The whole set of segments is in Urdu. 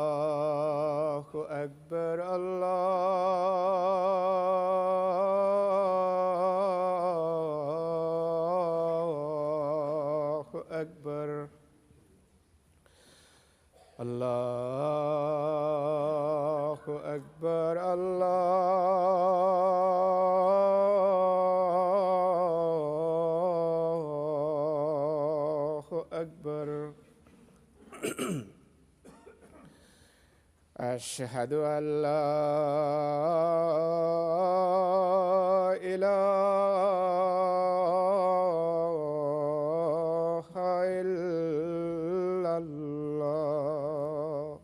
الله أكبر الله أكبر الله أكبر الله أكبر أشهد أن لا إله إلا الله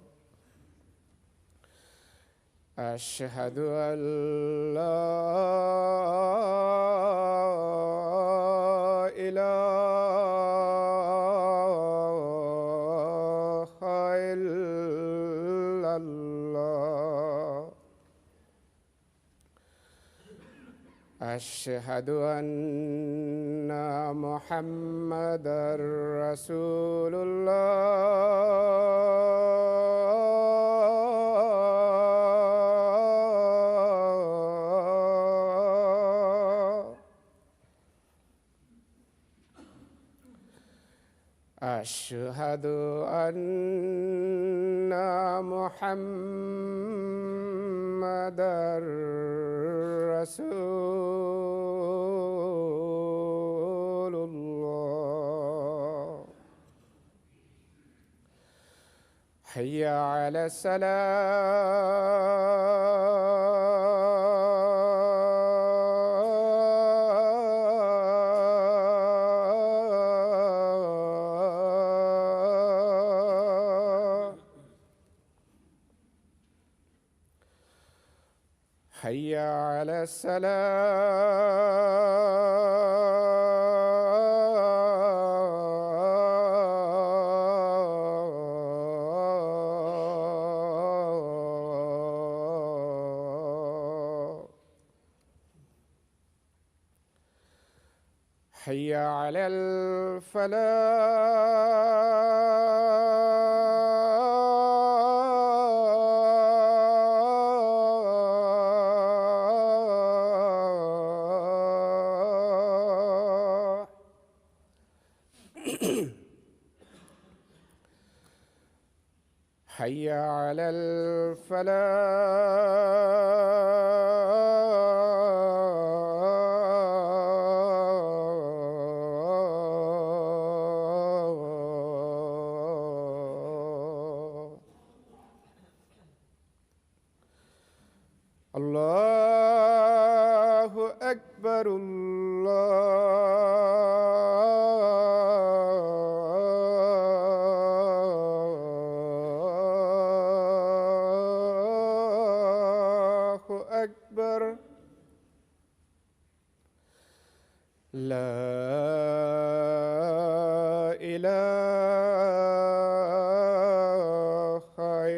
أشهد أن لا إله إلا الله أشهد أن محمدًا رسول الله أشهد أن محمدًا رسول الله حي على الصلاة حي على الصلاة حي على الفلاح حي على الفلاح الله أكبر الله أكبر لا إله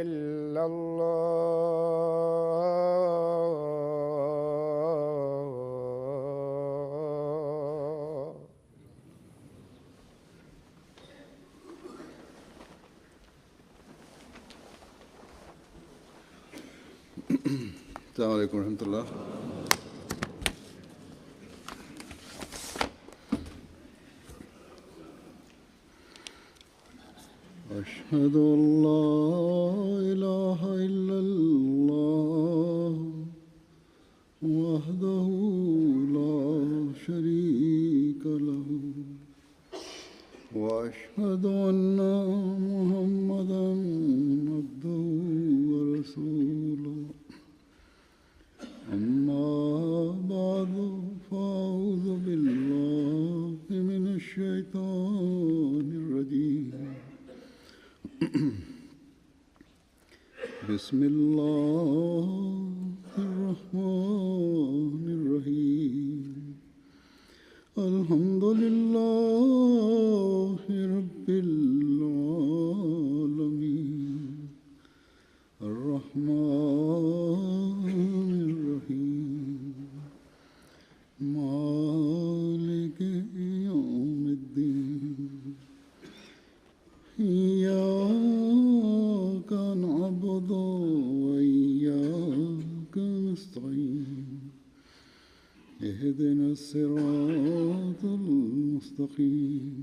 إلا الله السلام عليكم ورحمة الله. أشهد أن لا إله إلا الله وحده لا شريك له وأشهد أن محمدًا عبده ورسوله أما بعد فأعوذ بالله من الشيطان الرجيم بسم الله الرحمن الرحيم الحمد لله رب العالمين الرحمن الرحيم مالك يوم الدين إياك وإياك نستعين اهدنا الصراط المستقيم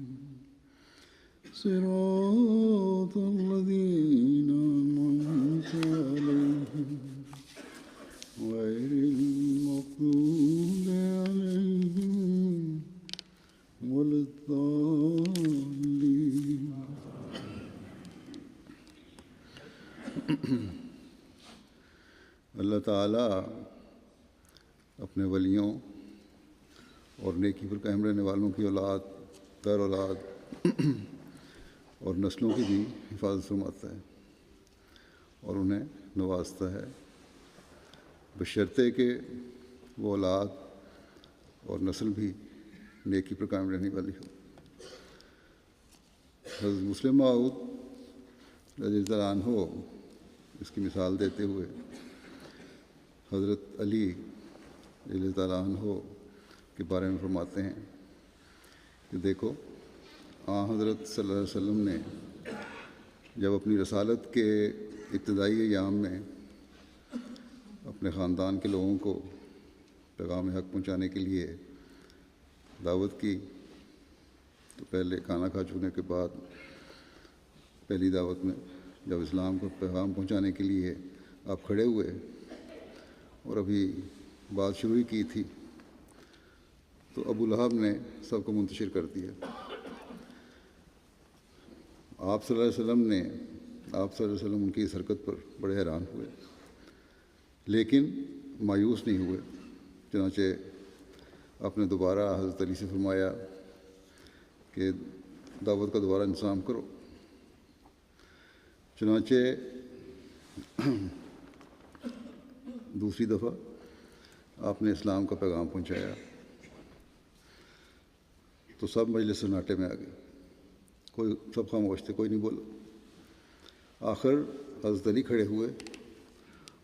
صراط الذين أنعمت عليهم غير المغضوب عليهم ولا الضالين. اللہ تعالیٰ اپنے ولیوں اور نیکی پر قائم رہنے والوں کی اولاد، در اولاد اور نسلوں کی بھی حفاظت فرماتا ہے اور انہیں نوازتا ہے، بشرطے کہ وہ اولاد اور نسل بھی نیکی پر قائم رہنے والی ہو۔ حضرت مسلم موعود رضی اللہ عنہ اس کی مثال دیتے ہوئے حضرت علی رضی اللہ عنہ کے بارے میں فرماتے ہیں کہ دیکھو، حضرت صلی اللہ علیہ وسلم نے جب اپنی رسالت کے ابتدائی ایام میں اپنے خاندان کے لوگوں کو پیغام حق پہنچانے کے لیے دعوت کی، تو پہلے کھانا کھا چکنے کے بعد پہلی دعوت میں جب اسلام کو پیغام پہنچانے کے لیے آپ کھڑے ہوئے اور ابھی بات شروع ہی کی تھی تو ابو لہب نے سب کو منتشر کر دیا۔ آپ صلی اللہ علیہ وسلم ان کی اس حرکت پر بڑے حیران ہوئے، لیکن مایوس نہیں ہوئے، چنانچہ آپ نے دوبارہ حضرت علی سے فرمایا کہ دعوت کا دوبارہ انتظام کرو۔ چنانچہ دوسری دفعہ آپ نے اسلام کا پیغام پہنچایا تو سب مجلس سناٹے میں آ گئے، سب خاموش تھے، کوئی نہیں بولا۔ آخر حضرت علی کھڑے ہوئے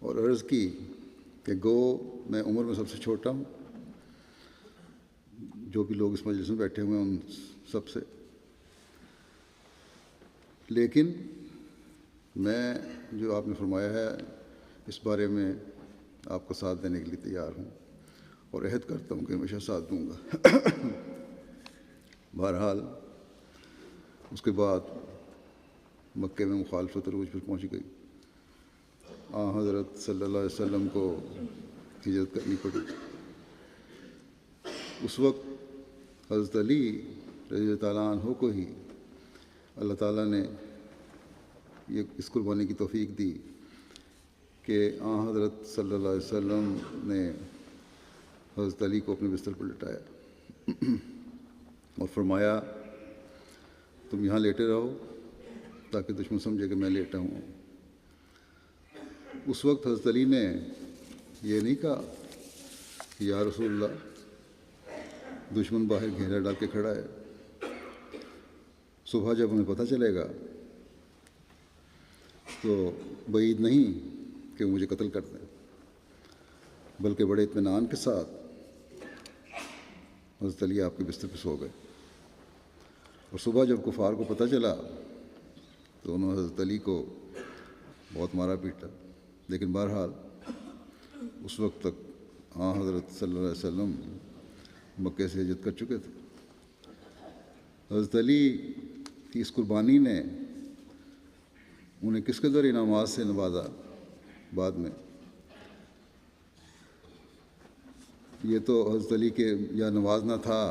اور عرض کی کہ گو میں عمر میں سب سے چھوٹا ہوں، جو بھی لوگ اس مجلس میں بیٹھے ہوئے ہیں ان سب سے، لیکن میں جو آپ نے فرمایا ہے اس بارے میں آپ کا ساتھ دینے کے لیے تیار ہوں اور عہد کرتا ہوں کہ ہمیشہ ساتھ دوں گا۔ بہرحال اس کے بعد مکے میں مخالفت عروج پر پہنچ گئی، حضرت صلی اللہ علیہ وسلم کو ہجرت کرنی پڑی۔ اس وقت حضرت علی رضی اللہ عنہ کو ہی اللہ تعالیٰ نے یہ اس قربانی کی توفیق دی کہ حضرت صلی اللہ علیہ وسلم نے حضرت علی کو اپنے بستر پر لٹایا اور فرمایا تم یہاں لیٹے رہو تاکہ دشمن سمجھے کہ میں لیٹا ہوں۔ اس وقت حضرت علی نے یہ نہیں کہا کہ یا رسول اللہ دشمن باہر گھیرا ڈال کے کھڑا ہے، صبح جب انہیں پتہ چلے گا تو بعید نہیں کہ وہ مجھے قتل کر دیں، بلکہ بڑے اطمینان کے ساتھ حضرت علی آپ کے بستر پہ سو گئے، اور صبح جب کفار کو پتہ چلا تو انہوں نے حضرت علی کو بہت مارا پیٹا، لیکن بہرحال اس وقت تک حضرت صلی اللہ علیہ وسلم مکے سے ہجرت کر چکے تھے۔ حضرت علی کی اس قربانی نے انہیں کس قدر انعامات سے نوازا بعد میں، یہ تو حضرت علی کے یا نوازنا تھا،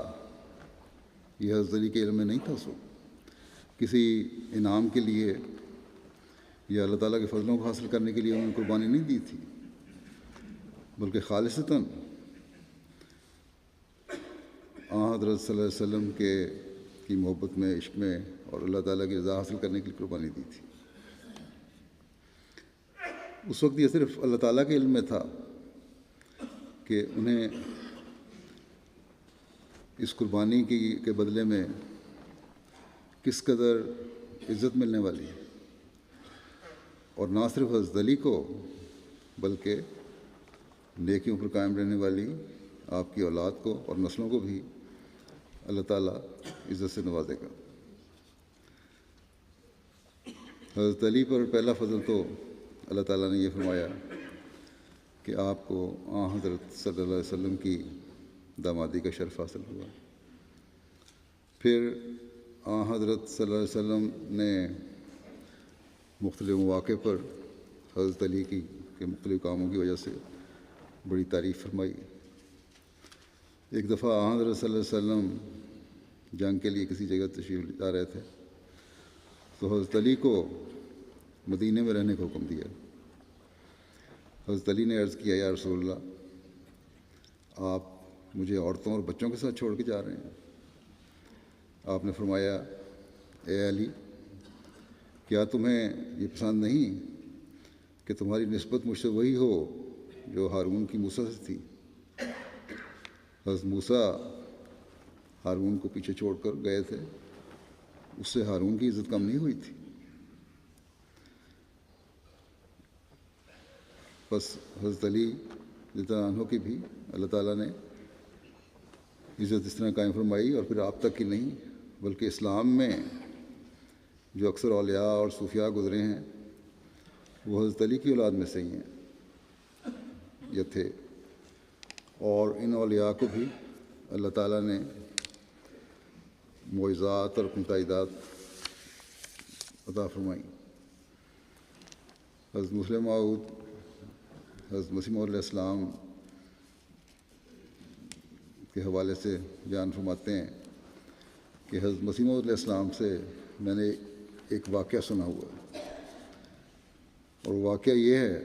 یہ حضرت علی کے علم میں نہیں تھا، سو کسی انعام کے لیے یا اللہ تعالیٰ کے فضلوں کو حاصل کرنے کے لیے انہوں نے قربانی نہیں دی تھی، بلکہ خالصتاً حضرت صلی اللہ علیہ وسلم کی محبت میں، عشق میں اور اللہ تعالیٰ کی رضا حاصل کرنے کے لیے قربانی دی تھی۔ اس وقت یہ صرف اللہ تعالیٰ کے علم میں تھا کہ انہیں اس قربانی کے بدلے میں کس قدر عزت ملنے والی ہے، اور نہ صرف حضرت علی کو بلکہ نیکیوں پر قائم رہنے والی آپ کی اولاد کو اور نسلوں کو بھی اللہ تعالیٰ عزت سے نوازے گا۔ حضرت علی پر پہلا فضل تو اللہ تعالیٰ نے یہ فرمایا کہ آپ کو حضرت صلی اللہ علیہ وسلم کی دامادی کا شرف حاصل ہوا۔ پھر حضرت صلی اللہ علیہ وسلم نے مختلف مواقع پر حضرت علی کے مختلف کاموں کی وجہ سے بڑی تعریف فرمائی۔ ایک دفعہ حضرت صلی اللہ علیہ وسلم جنگ کے لیے کسی جگہ تشریف جا رہے تھے تو حضرت علی کو مدینے میں رہنے کا حکم دیا۔ حضرت علی نے عرض کیا، یا رسول اللہ، آپ مجھے عورتوں اور بچوں کے ساتھ چھوڑ کے جا رہے ہیں؟ آپ نے فرمایا، اے علی، کیا تمہیں یہ پسند نہیں کہ تمہاری نسبت مجھ سے وہی ہو جو ہارون کی موسیٰ سے تھی؟ حضرت موسیٰ ہارون کو پیچھے چھوڑ کر گئے تھے، اس سے ہارون کی عزت کم نہیں ہوئی تھی۔ بس حضرت علی رضی اللہ عنہ کی بھی اللہ تعالیٰ نے عزت اس طرح قائم فرمائی، اور پھر آپ تک کی نہیں بلکہ اسلام میں جو اکثر اولیاء اور صوفیاء گزرے ہیں وہ حضرت علی کی اولاد میں سے ہی ہیں یا تھے، اور ان اولیاء کو بھی اللہ تعالیٰ نے معجزات اور اپنی تائیدات عطا فرمائی۔ حضرت مسلم موعود حضرت مسیح موعود علیہ السلام کے حوالے سے بیان فرماتے ہیں کہ حضرت مسیح موعود علیہ السلام سے میں نے ایک واقعہ سنا ہوا ہے، اور واقعہ یہ ہے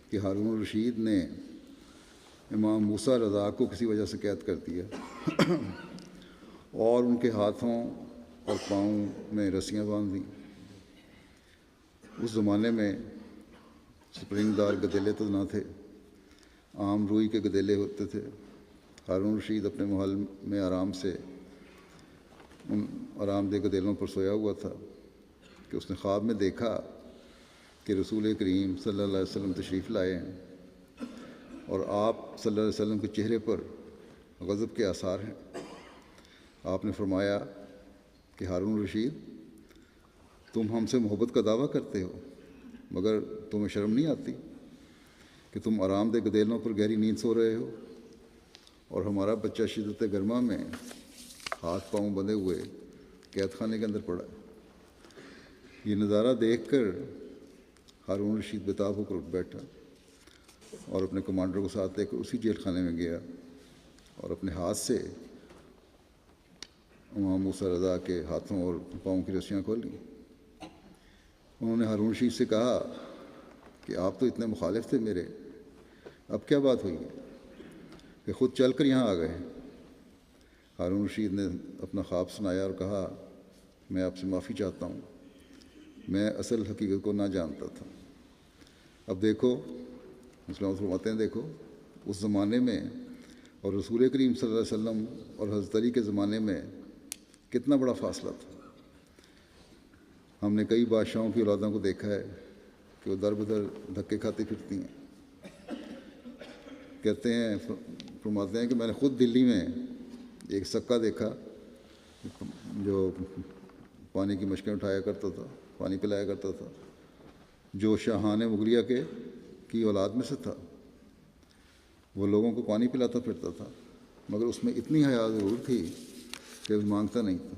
کہ ہارون الرشید نے امام موسیٰ رضا کو کسی وجہ سے قید کر دیا اور ان کے ہاتھوں اور پاؤں میں رسیاں باندھ دیں۔ اس زمانے میں سپرنگ دار گدیلے تو نہ تھے، عام روئی کے گدیلے ہوتے تھے۔ ہارون رشید اپنے محل میں آرام سے ان آرام دہ گدیلوں پر سویا ہوا تھا کہ اس نے خواب میں دیکھا کہ رسول کریم صلی اللہ علیہ وسلم تشریف لائے ہیں اور آپ صلی اللہ علیہ وسلم کے چہرے پر غضب کے آثار ہیں۔ آپ نے فرمایا کہ ہارون رشید، تم ہم سے محبت کا دعویٰ کرتے ہو مگر تمہیں شرم نہیں آتی کہ تم آرام دہ گدیلوں پر گہری نیند سو رہے ہو اور ہمارا بچہ شدت گرما میں ہاتھ پاؤں بندھے ہوئے قید خانے کے اندر پڑا ہے۔ یہ نظارہ دیکھ کر ہارون رشید بےتاب ہو کر اٹھ بیٹھا اور اپنے کمانڈر کو ساتھ لے کر اسی جیل خانے میں گیا اور اپنے ہاتھ سے امام موسیٰ رضا کے ہاتھوں اور پاؤں کی رسیاں کھولی۔ انہوں نے ہارون رشید سے کہا کہ آپ تو اتنے مخالف تھے میرے، اب کیا بات ہوئی ہے کہ خود چل کر یہاں آ گئے ہیں؟ ہارون رشید نے اپنا خواب سنایا اور کہا، میں آپ سے معافی چاہتا ہوں، میں اصل حقیقت کو نہ جانتا تھا۔ اب دیکھو، مسلمان فرماتے ہیں، دیکھو اس زمانے میں اور رسول کریم صلی اللہ علیہ وسلم اور حضرت علی کے زمانے میں کتنا بڑا فاصلہ تھا۔ ہم نے کئی بادشاہوں کی اولادوں کو دیکھا ہے کہ وہ در بدر دھکے کھاتی پھرتی ہیں۔ کہتے ہیں، فرماتے ہیں کہ میں نے خود دلی میں ایک سکہ دیکھا جو پانی کی مشکیں اٹھایا کرتا تھا، پانی پلایا کرتا تھا، جو شاہان مغلیہ کی اولاد میں سے تھا۔ وہ لوگوں کو پانی پلاتا پھرتا تھا مگر اس میں اتنی حیا ضرور تھی کہ وہ مانگتا نہیں تھا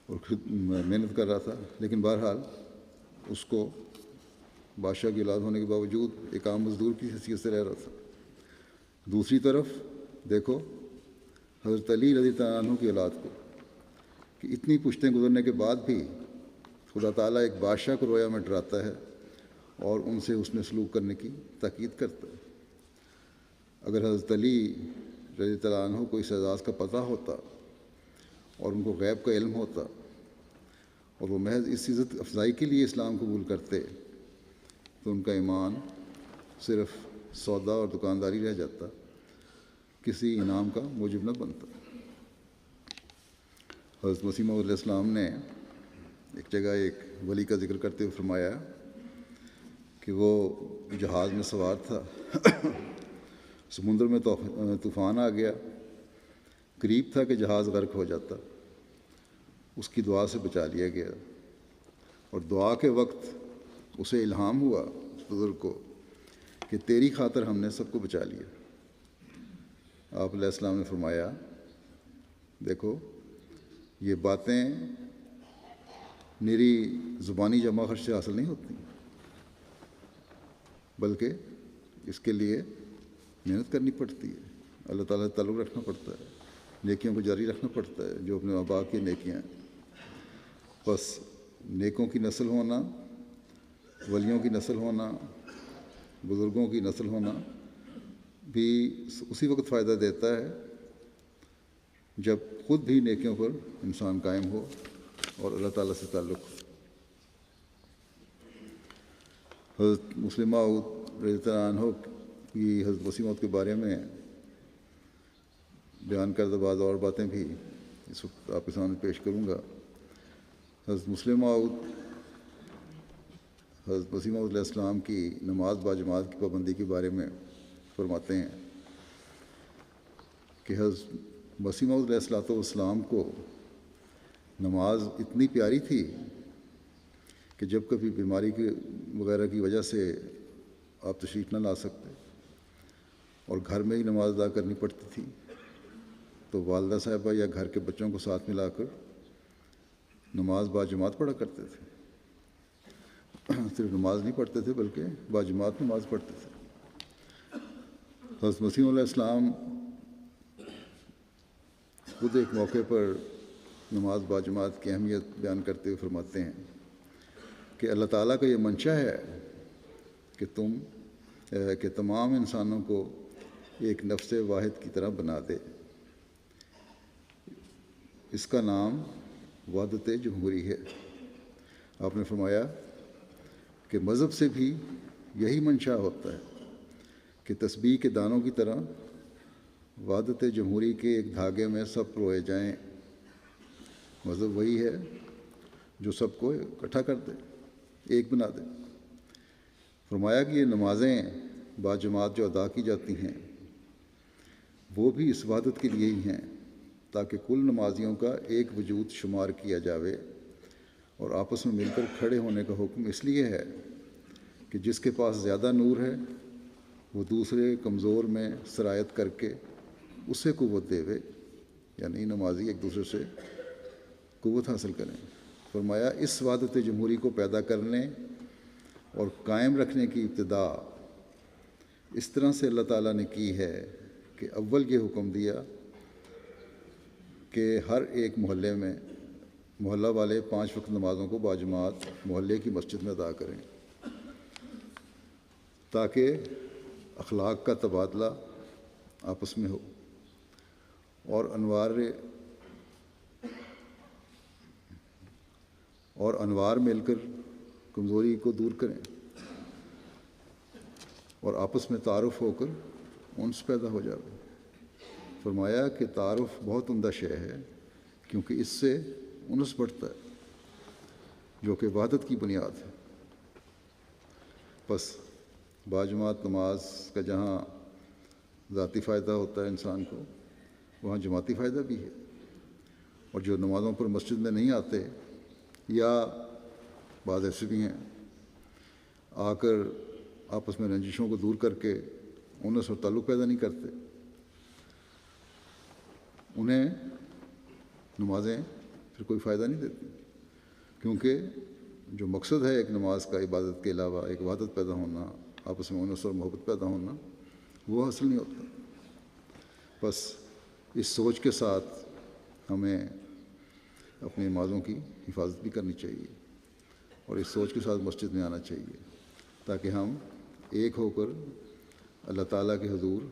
اور خود محنت کر رہا تھا، لیکن بہرحال اس کو بادشاہ کی اولاد ہونے کے باوجود ایک عام مزدور کی حیثیت سے رہ رہا تھا۔ دوسری طرف دیکھو حضرت علی رضی اللہ عنہ کی اولاد کو کہ اتنی پشتیں گزرنے کے بعد بھی خدا تعالیٰ ایک بادشاہ کو رویا میں ڈراتا ہے اور ان سے حسن سلوک کرنے کی تاکید کرتا ہے۔ اگر حضرت علی رضی اللہ عنہ کو اس اعزاز کا پتہ ہوتا اور ان کو غیب کا علم ہوتا اور وہ محض اس عزت افزائی کے لیے اسلام قبول کرتے تو ان کا ایمان صرف سودا اور دکانداری رہ جاتا، کسی انعام کا موجب نہ بنتا۔ حضرت مسیح موعود علیہ السلام نے ایک جگہ ایک ولی کا ذکر کرتے ہوئے فرمایا کہ وہ جہاز میں سوار تھا، سمندر میں طوفان آ گیا، قریب تھا کہ جہاز غرق ہو جاتا، اس کی دعا سے بچا لیا گیا، اور دعا کے وقت اسے الہام ہوا اس بزرگ کو کہ تیری خاطر ہم نے سب کو بچا لیا۔ آپ علیہ السلام نے فرمایا دیکھو یہ باتیں میری زبانی جمع خرچ سے حاصل نہیں ہوتی، بلکہ اس کے لیے محنت کرنی پڑتی ہے، اللہ تعالیٰ سے تعلق رکھنا پڑتا ہے، نیکیوں کو جاری رکھنا پڑتا ہے جو اپنے آبا کی نیکیاں ہیں۔ بس نیکوں کی نسل ہونا، ولیوں کی نسل ہونا، بزرگوں کی نسل ہونا بھی اسی وقت فائدہ دیتا ہے جب خود بھی نیکیوں پر انسان قائم ہو اور اللہ تعالیٰ سے تعلق ہو۔ حضرت مسلم موعود رضی اللہ عنہ کی حضرت مسیح موعود کے بارے میں بیان کردہ بعض اور باتیں بھی اس وقت آپ کے سامنے پیش کروں گا۔ حضرت مسلم موعود حضرت مسیح موعود علیہ السلام کی نماز باجماعت کی پابندی کے بارے میں فرماتے ہیں کہ حضرت مسیح موعود علیہ السلام کو نماز اتنی پیاری تھی کہ جب کبھی بیماری کی وغیرہ کی وجہ سے آپ تشریف نہ لا سکتے اور گھر میں ہی نماز ادا کرنی پڑتی تھی تو والدہ صاحبہ یا گھر کے بچوں کو ساتھ ملا کر نماز باجماعت پڑھا کرتے تھے۔ صرف نماز نہیں پڑھتے تھے بلکہ باجماعت نماز پڑھتے تھے۔ حضرت مسیح علیہ السلام خود ایک موقع پر نماز باجماعت کی اہمیت بیان کرتے ہوئے فرماتے ہیں کہ اللہ تعالیٰ کا یہ منشا ہے کہ تمام انسانوں کو ایک نفس واحد کی طرح بنا دے۔ اس کا نام وحدت جمہوری ہے۔ آپ نے فرمایا کہ مذہب سے بھی یہی منشا ہوتا ہے کہ تسبیح کے دانوں کی طرح وحدت جمہوری کے ایک دھاگے میں سب پروئے جائیں۔ مذہب وہی ہے جو سب کو اکٹھا کر دے، ایک بنا دے۔ فرمایا کہ یہ نمازیں باجماعت جو ادا کی جاتی ہیں وہ بھی اس وحدت کے لیے ہی ہیں تاکہ کل نمازیوں کا ایک وجود شمار کیا جاوے، اور آپس میں مل کر کھڑے ہونے کا حکم اس لیے ہے کہ جس کے پاس زیادہ نور ہے وہ دوسرے کمزور میں سرایت کر کے اسے قوت دے، یعنی نمازی ایک دوسرے سے قوت حاصل کریں۔ فرمایا اس وحدت جمہوری کو پیدا کرنے اور قائم رکھنے کی ابتدا اس طرح سے اللہ تعالیٰ نے کی ہے کہ اول یہ حکم دیا کہ ہر ایک محلہ والے 5 وقت نمازوں کو باجماعت محلے کی مسجد میں ادا کریں تاکہ اخلاق کا تبادلہ آپس میں ہو اور انوار مل کر کمزوری کو دور کریں اور آپس میں تعارف ہو کر انس پیدا ہو جائے۔ فرمایا کہ تعارف بہت عمدہ شے ہے کیونکہ اس سے انس بڑھتا ہے جو کہ وحدت کی بنیاد ہے۔ بس باجماعت نماز کا جہاں ذاتی فائدہ ہوتا ہے انسان کو، وہاں جماعتی فائدہ بھی ہے، اور جو نمازوں پر مسجد میں نہیں آتے یا بعض ایسے بھی ہیں آ کر آپس میں رنجشوں کو دور کر کے انس اور تعلق پیدا نہیں کرتے، انہیں نمازیں پھر کوئی فائدہ نہیں دیتی، کیونکہ جو مقصد ہے ایک نماز کا عبادت کے علاوہ ایک وحدت پیدا ہونا، آپس میں انس اور محبت پیدا ہونا، وہ حاصل نہیں ہوتا۔ بس اس سوچ کے ساتھ ہمیں اپنی نمازوں کی حفاظت بھی کرنی چاہیے اور اس سوچ کے ساتھ مسجد میں آنا چاہیے تاکہ ہم ایک ہو کر اللہ تعالیٰ کے حضور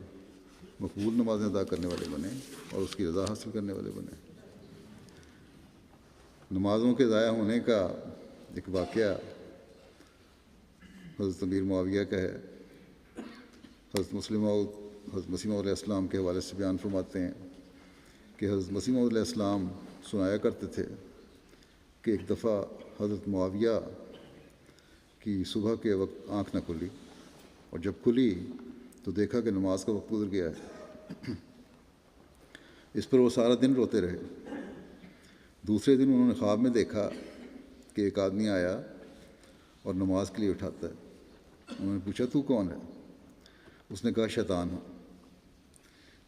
مقبول نمازیں ادا کرنے والے بنیں اور اس کی رضا حاصل کرنے والے بنیں۔ نمازوں کے ضائع ہونے کا ایک واقعہ حضرت امیر معاویہ کا ہے۔ حضرت مسیح موعود علیہ السلام کے حوالے سے بیان فرماتے ہیں کہ حضرت مسیح موعود علیہ السلام سنایا کرتے تھے کہ ایک دفعہ حضرت معاویہ کی صبح کے وقت آنکھ نہ کھلی، اور جب کھلی تو دیکھا کہ نماز کا وقت گزر گیا ہے۔ اس پر وہ سارا دن روتے رہے۔ دوسرے دن انہوں نے خواب میں دیکھا کہ ایک آدمی آیا اور نماز کے لیے اٹھاتا ہے۔ انہوں نے پوچھا تو کون ہے؟ اس نے کہا شیطان ہوں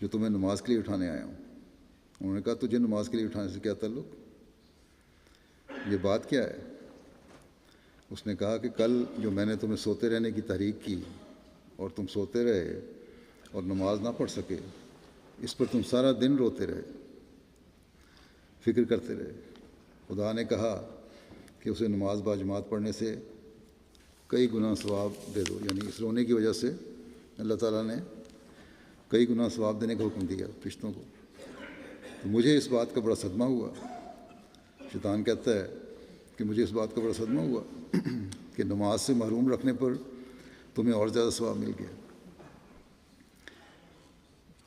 جو تمہیں نماز کے لیے اٹھانے آیا ہوں۔ انہوں نے کہا تجھے نماز کے لیے اٹھانے سے کیا تعلق؟ یہ بات کیا ہے؟ اس نے کہا کہ کل جو میں نے تمہیں سوتے رہنے کی تحریک کی اور تم سوتے رہے اور نماز نہ پڑھ سکے، اس پر تم سارا دن روتے رہے، فکر کرتے رہے۔ خدا نے کہا کہ اسے نماز باجماعت پڑھنے سے کئی گنا ثواب دے دو، یعنی اس رونے کی وجہ سے اللہ تعالیٰ نے کئی گنا ثواب دینے کا حکم دیا فرشتوں کو۔ تو مجھے اس بات کا بڑا صدمہ ہوا، شیطان کہتا ہے کہ مجھے اس بات کا بڑا صدمہ ہوا کہ نماز سے محروم رکھنے پر تمہیں اور زیادہ ثواب مل گیا۔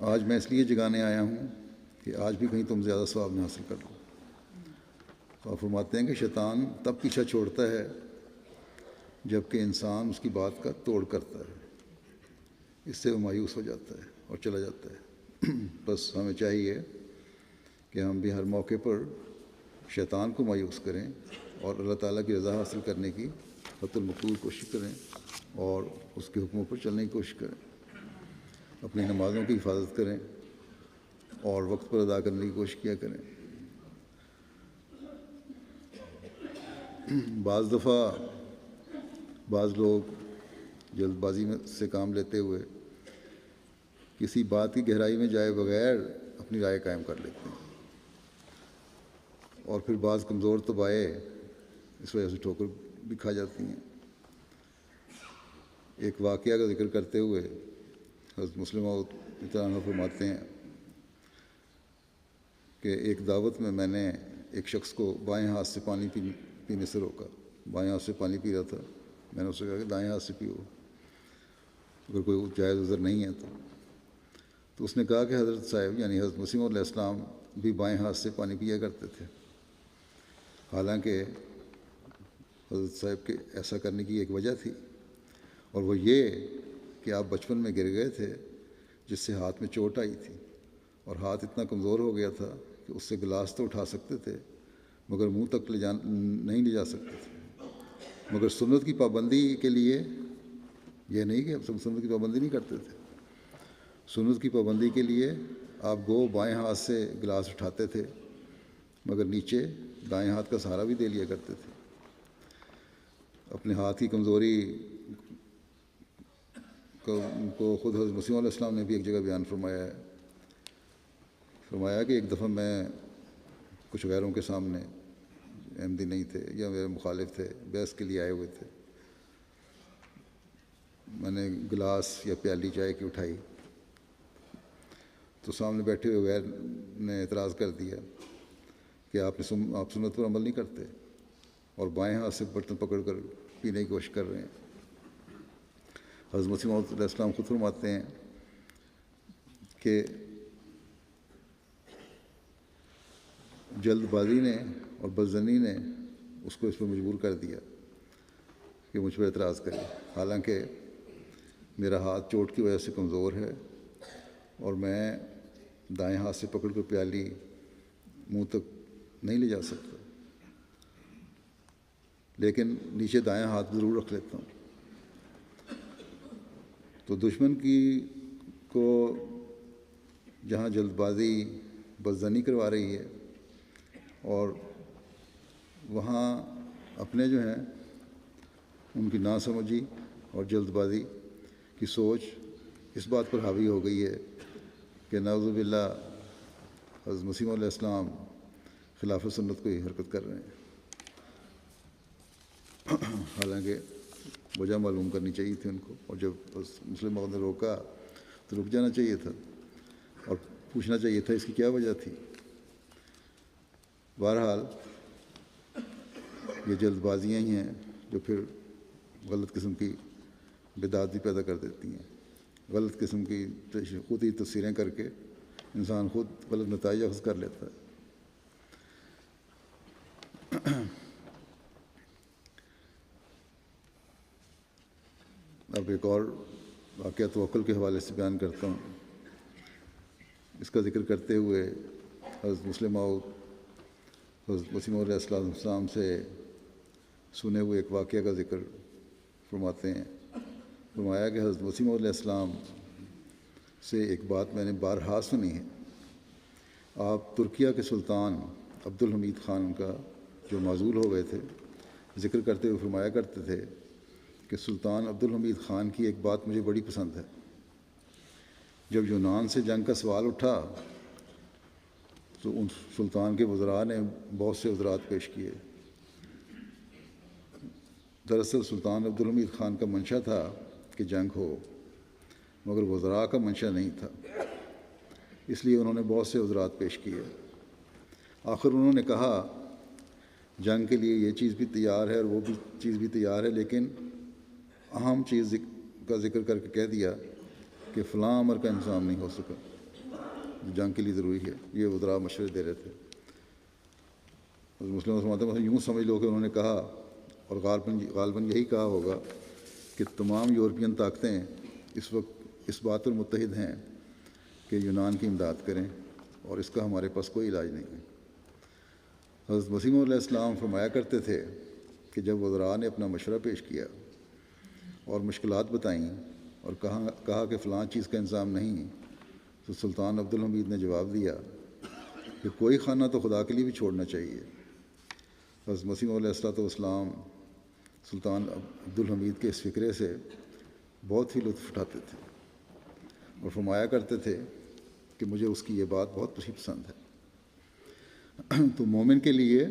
آج میں اس لیے جگانے آیا ہوں کہ آج بھی کہیں تم زیادہ ثواب میں حاصل کر لو۔ تو آپ فرماتے ہیں کہ شیطان تب پیچھا چھوڑتا ہے جب کہ انسان اس کی بات کا توڑ کرتا ہے، اس سے وہ مایوس ہو جاتا ہے اور چلا جاتا ہے۔ بس ہمیں چاہیے کہ ہم بھی ہر موقع پر شیطان کو مایوس کریں اور اللہ تعالیٰ کی رضا حاصل کرنے کی حت المقدور کوشش کریں اور اس کے حکموں پر چلنے کی کوشش کریں، اپنی نمازوں کی حفاظت کریں اور وقت پر ادا کرنے کی کوشش کیا کریں۔ بعض دفعہ بعض لوگ جلد بازی میں سے کام لیتے ہوئے کسی بات کی گہرائی میں جائے بغیر اپنی رائے قائم کر لیتے ہیں، اور پھر بعض کمزور طبائع اس وجہ سے ٹھوکر بھی کھا جاتی ہیں۔ ایک واقعہ کا ذکر کرتے ہوئے حضرت مسلم موعود فرماتے ہیں کہ ایک دعوت میں نے ایک شخص کو بائیں ہاتھ سے پانی پینے سے روکا۔ بائیں ہاتھ سے پانی پی رہا تھا، میں نے اسے کہا کہ دائیں ہاتھ سے پیو اگر کوئی جائز عذر نہیں ہے تو اس نے کہا کہ حضرت صاحب یعنی حضرت مسیح علیہ السلام بھی بائیں ہاتھ سے پانی پیا کرتے تھے، حالانکہ حضرت صاحب کے ایسا کرنے کی ایک وجہ تھی، اور وہ یہ کہ آپ بچپن میں گر گئے تھے جس سے ہاتھ میں چوٹ آئی تھی، اور ہاتھ اتنا کمزور ہو گیا تھا کہ اس سے گلاس تو اٹھا سکتے تھے مگر منہ تک نہیں لے جا سکتے تھے۔ مگر سنت کی پابندی کے لیے یہ نہیں کہ اب سنت کی پابندی نہیں کرتے تھے، سنت کی پابندی کے لیے آپ گو بائیں ہاتھ سے گلاس اٹھاتے تھے مگر نیچے دائیں ہاتھ کا سہارا بھی دے لیا کرتے تھے۔ اپنے ہاتھ کی کمزوری کو خود حضرت مسیح علیہ السلام نے بھی ایک جگہ بیان فرمایا کہ ایک دفعہ میں کچھ غیروں کے سامنے احمدی نہیں تھے یا میرے مخالف تھے، بحث کے لیے آئے ہوئے تھے، میں نے گلاس یا پیالی چائے کی اٹھائی تو سامنے بیٹھے ہوئے غیر نے اعتراض کر دیا کہ آپ سنت پر عمل نہیں کرتے اور بائیں ہاتھ سے برتن پکڑ کر پینے کی کوشش کر رہے ہیں۔ حضرت مسیح موعود علیہ السلام خود فرماتے ہیں کہ جلد بازی نے اور بدظنی نے اس کو اس پر مجبور کر دیا کہ مجھ پر اعتراض کرے، حالانکہ میرا ہاتھ چوٹ کی وجہ سے کمزور ہے اور میں دائیں ہاتھ سے پکڑ کر پیالی منہ تک نہیں لے جا سکتا، لیکن نیچے دائیں ہاتھ ضرور رکھ لیتا ہوں۔ تو دشمن کو جہاں جلد بازی بدظنی کروا رہی ہے اور وہاں اپنے جو ہیں ان کی ناسمجھی اور جلد بازی کی سوچ اس بات پر حاوی ہو گئی ہے کہ نعوذ باللہ حضرت مسیح علیہ السلام خلاف سنت کو ہی حرکت کر رہے ہیں، حالانکہ وجہ معلوم کرنی چاہیے تھی ان کو، اور جب مسلم موعود نے روکا تو رک جانا چاہیے تھا اور پوچھنا چاہیے تھا اس کی کیا وجہ تھی۔ بہرحال یہ جلد بازیاں ہی ہیں جو پھر غلط قسم کی بدعات بھی پیدا کر دیتی ہیں، غلط قسم کی خود ہی تفسیریں کر کے انسان خود غلط نتائج اخذ کر لیتا ہے۔ اب ایک اور واقعہ توکل کے حوالے سے بیان کرتا ہوں۔ اس کا ذکر کرتے ہوئے حضرت مسلم موعود حضرت مسیح علیہ السلام سے سنے ہوئے ایک واقعہ کا ذکر فرماتے ہیں. فرمایا کہ حضرت مسیح موعود علیہ السلام سے ایک بات میں نے بارہا سنی ہے. آپ ترکیہ کے سلطان عبد الحمید خان کا جو معزول ہو گئے تھے ذکر کرتے ہوئے فرمایا کرتے تھے کہ سلطان عبد الحمید خان کی ایک بات مجھے بڑی پسند ہے. جب یونان سے جنگ کا سوال اٹھا تو ان سلطان کے وزراء نے بہت سے عذرات پیش کیے. دراصل سلطان عبد الحمید خان کا منشا تھا کہ جنگ ہو، مگر وزراء کا منشا نہیں تھا، اس لیے انہوں نے بہت سے عذرات پیش کیے. آخر انہوں نے کہا جنگ کے لیے یہ چیز بھی تیار ہے اور وہ بھی چیز بھی تیار ہے، لیکن اہم چیز کا ذکر کر کے کہہ دیا کہ فلاں امر کا انتظام نہیں ہو سکا جو جنگ کے لیے ضروری ہے. یہ وزراء مشورے دے رہے تھے. مسلم فرماتے ہیں یوں سمجھ لو کہ انہوں نے کہا، اور غالباً یہی کہا ہوگا کہ تمام یورپین طاقتیں اس وقت اس بات پر متحد ہیں کہ یونان کی امداد کریں اور اس کا ہمارے پاس کوئی علاج نہیں ہے. حضرت مسیح موعود علیہ السلام فرمایا کرتے تھے کہ جب وزراء نے اپنا مشورہ پیش کیا اور مشکلات بتائیں اور کہا کہ فلاں چیز کا انتظام نہیں، تو سلطان عبد الحمید نے جواب دیا کہ کوئی خانہ تو خدا کے لیے بھی چھوڑنا چاہیے. حضرت مسیح موعود علیہ السلام سلطان عبد الحمید کے اس فکرے سے بہت ہی لطف اٹھاتے تھے اور فرمایا کرتے تھے کہ مجھے اس کی یہ بات بہت پسند ہے. تو مومن کے لیے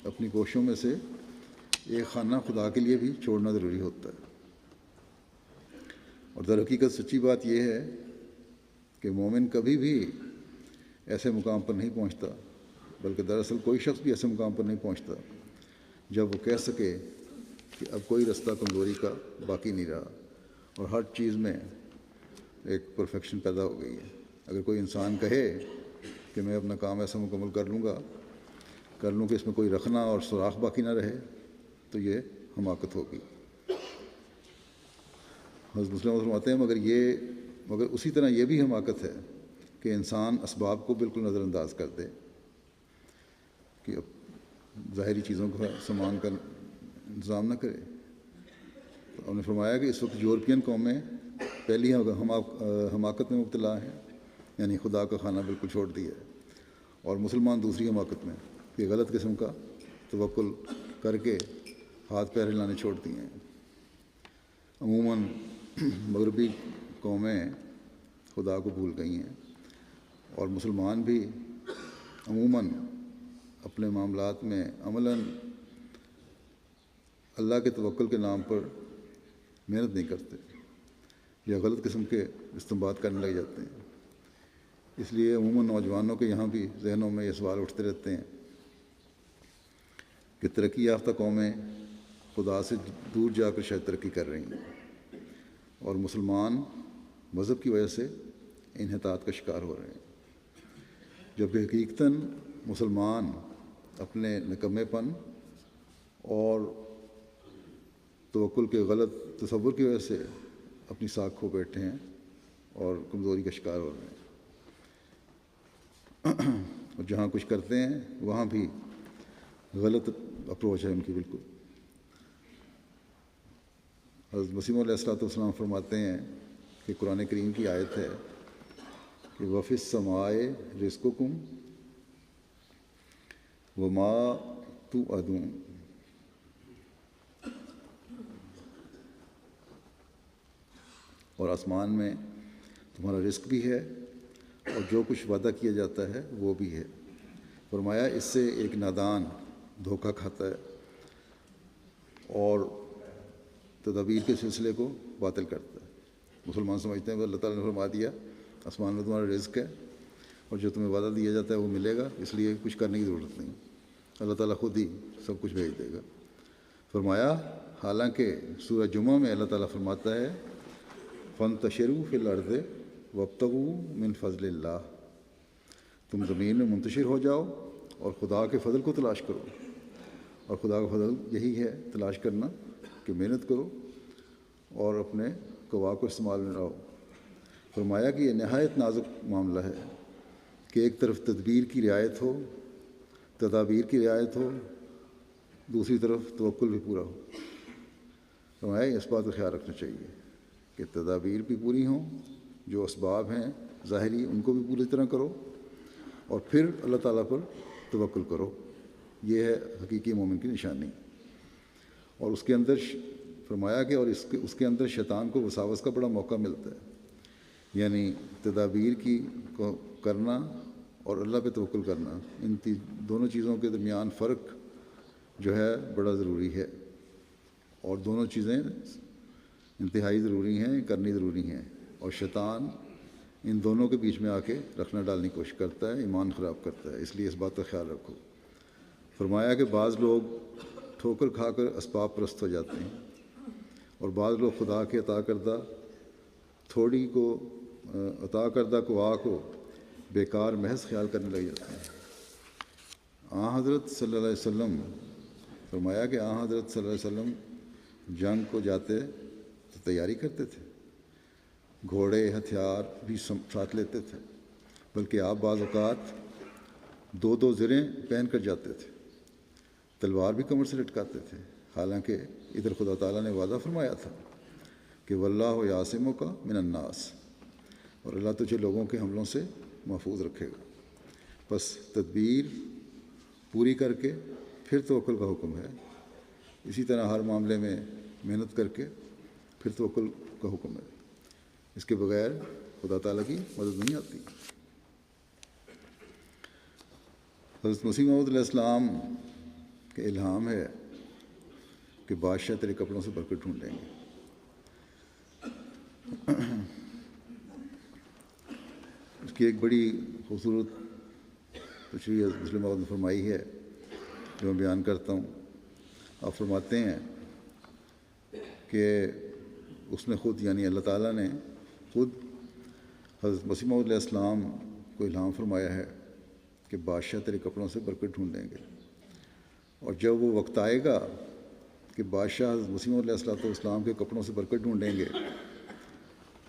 اپنی کوششوں میں سے ایک خانہ خدا کے لیے بھی چھوڑنا ضروری ہوتا ہے. اور در حقیقت سچی بات یہ ہے کہ مومن کبھی بھی ایسے مقام پر نہیں پہنچتا، بلکہ دراصل کوئی شخص بھی ایسے مقام پر نہیں پہنچتا جب وہ کہہ سکے کہ اب کوئی رستہ کمزوری کا باقی نہیں رہا اور ہر چیز میں ایک پرفیکشن پیدا ہو گئی ہے. اگر کوئی انسان کہے کہ میں اپنا کام ایسا مکمل کر لوں کہ اس میں کوئی رخنا اور سوراخ باقی نہ رہے، تو یہ حماقت ہوگی. حضرت مسلم فرماتے ہیں مگر اسی طرح یہ بھی حماقت ہے کہ انسان اسباب کو بالکل نظر انداز کر دے، کہ ظاہری چیزوں کا سامان کا انتظام نہ کرے. تو انہوں نے فرمایا کہ اس وقت یورپین قومیں پہلی حماقت میں مبتلا ہیں، یعنی خدا کا خانہ بالکل چھوڑ دیا ہے، اور مسلمان دوسری حماقت میں کہ غلط قسم کا توکل کر کے ہاتھ پیر ہلانے چھوڑ دیے ہیں. عموماً مغربی قومیں خدا کو بھول گئی ہیں، اور مسلمان بھی عموماً اپنے معاملات میں عملاً اللہ کے توکل کے نام پر محنت نہیں کرتے یا غلط قسم کے استنباط کرنے لگ جاتے ہیں. اس لیے عموماً نوجوانوں کے یہاں بھی ذہنوں میں یہ سوال اٹھتے رہتے ہیں کہ ترقی یافتہ قومیں خدا سے دور جا کر شاید ترقی کر رہی ہیں، اور مسلمان مذہب کی وجہ سے انحطاط کا شکار ہو رہے ہیں، جبکہ حقیقتاً مسلمان اپنے نکمے پن اور توکل کے غلط تصور کی وجہ سے اپنی ساکھ کھو بیٹھے ہیں اور کمزوری کا شکار ہو رہے ہیں. اور جہاں کچھ کرتے ہیں وہاں بھی غلط اپروچ ہے ان کی بالکل. حضرت مسیح موعود علیہ السلام فرماتے ہیں کہ قرآن کریم کی آیت ہے کہ وَفِي السَّمَاءِ رِزْقُكُمْ وَمَا تُوعَدُونَ، اور آسمان میں تمہارا رزق بھی ہے اور جو کچھ وعدہ کیا جاتا ہے وہ بھی ہے. فرمایا اس سے ایک نادان دھوکہ کھاتا ہے اور تدابیر کے سلسلے کو باطل کرتا ہے. مسلمان سمجھتے ہیں کہ اللہ تعالیٰ نے فرما دیا آسمان میں تمہارا رزق ہے اور جو تمہیں وعدہ دیا جاتا ہے وہ ملے گا، اس لیے کچھ کرنے کی ضرورت نہیں، اللہ تعالیٰ خود ہی سب کچھ بھیج دے گا. فرمایا حالانکہ سورہ جمعہ میں اللہ تعالیٰ فرماتا ہے فَانتَشِرُوا فِي الْأَرْضِ وَابْتَغُوا مِنْ فَضْلِ اللَّهِ، تم زمین میں منتشر ہو جاؤ اور خدا کے فضل کو تلاش کرو. اور خدا کا فضل یہی ہے تلاش کرنا کہ محنت کرو اور اپنے قوا کو استعمال میں رہو. فرمایا کہ یہ نہایت نازک معاملہ ہے کہ ایک طرف تدبیر کی رعایت ہو، تدابیر کی رعایت ہو، دوسری طرف توکل بھی پورا ہو۔ فرمایا اس بات کا خیال رکھنا چاہیے کہ تدابیر بھی پوری ہوں، جو اسباب ہیں ظاہری ان کو بھی پوری طرح کرو، اور پھر اللہ تعالیٰ پر توکل کرو۔ یہ ہے حقیقی مومن کی نشانی۔ اور اس کے اندر فرمایا کہ اور اس کے اندر شیطان کو وساوس کا بڑا موقع ملتا ہے، یعنی تدابیر کی کو کرنا اور اللہ پہ توکل کرنا، ان دونوں چیزوں کے درمیان فرق جو ہے بڑا ضروری ہے، اور دونوں چیزیں انتہائی ضروری ہیں، کرنی ضروری ہیں، اور شیطان ان دونوں کے بیچ میں آ کے رکھنا ڈالنے کی کوشش کرتا ہے، ایمان خراب کرتا ہے، اس لیے اس بات کا خیال رکھو۔ فرمایا کہ بعض لوگ ٹھوکر کھا کر اسباب پرست ہو جاتے ہیں، اور بعض لوگ خدا کے عطا کردہ قوا کو بیکار محض خیال کرنے لگ جاتے ہیں۔ حضرت صلی اللہ علیہ وسلم فرمایا کہ حضرت صلی اللہ علیہ وسلم جنگ کو جاتے تو تیاری کرتے تھے، گھوڑے ہتھیار بھی ساتھ لیتے تھے، بلکہ آپ بعض اوقات 2 زریں پہن کر جاتے تھے، تلوار بھی کمر سے لٹکاتے تھے، حالانکہ ادھر خدا تعالیٰ نے وعدہ فرمایا تھا کہ واللہ یعصمک من الناس، اور اللہ تجھے لوگوں کے حملوں سے محفوظ رکھے گا۔ بس تدبیر پوری کر کے پھر توکل کا حکم ہے، اسی طرح ہر معاملے میں محنت کر کے پھر توکل کا حکم ہے، اس کے بغیر خدا تعالیٰ کی مدد نہیں آتی۔ حضرت مسیح موعود علیہ السلام کے الہام ہے کہ بادشاہ تیرے کپڑوں سے برکت ڈھونڈ لیں گے۔ اس کی ایک بڑی خوبصورت تشریح حضرت مسلم موعود نے فرمائی ہے جو میں بیان کرتا ہوں۔ آپ فرماتے ہیں کہ اس نے خود، یعنی اللہ تعالیٰ نے خود حضرت مسیح موعود علیہ السلام کو الہام فرمایا ہے کہ بادشاہ تیرے کپڑوں سے برکت ڈھونڈیں گے، اور جب وہ وقت آئے گا کہ بادشاہ حضرت مسیح موعود علیہ السلام کے کپڑوں سے برکت ڈھونڈیں گے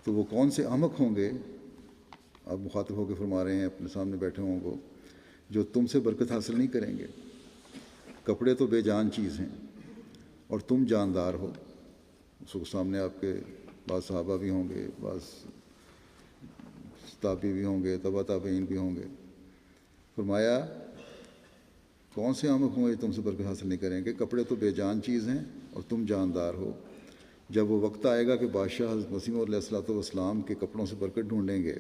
تو وہ کون سے احمق ہوں گے، آپ مخاطب ہو کے فرما رہے ہیں اپنے سامنے بیٹھے ہوں کو، جو تم سے برکت حاصل نہیں کریں گے۔ کپڑے تو بے جان چیز ہیں اور تم جاندار ہو۔ اس وقت سامنے آپ کے بعض صحابہ بھی ہوں گے، بعض تابعی بھی ہوں گے، تبع تابعین بھی ہوں گے۔ فرمایا کون سے احمق ہوں گے جو تم سے برکت حاصل نہیں کریں گے، کپڑے تو بے جان چیز ہیں اور تم جاندار ہو۔ جب وہ وقت آئے گا کہ بادشاہ حضرت مسیح موعود علیہ السلام کے کپڑوں سے برکت ڈھونڈیں گے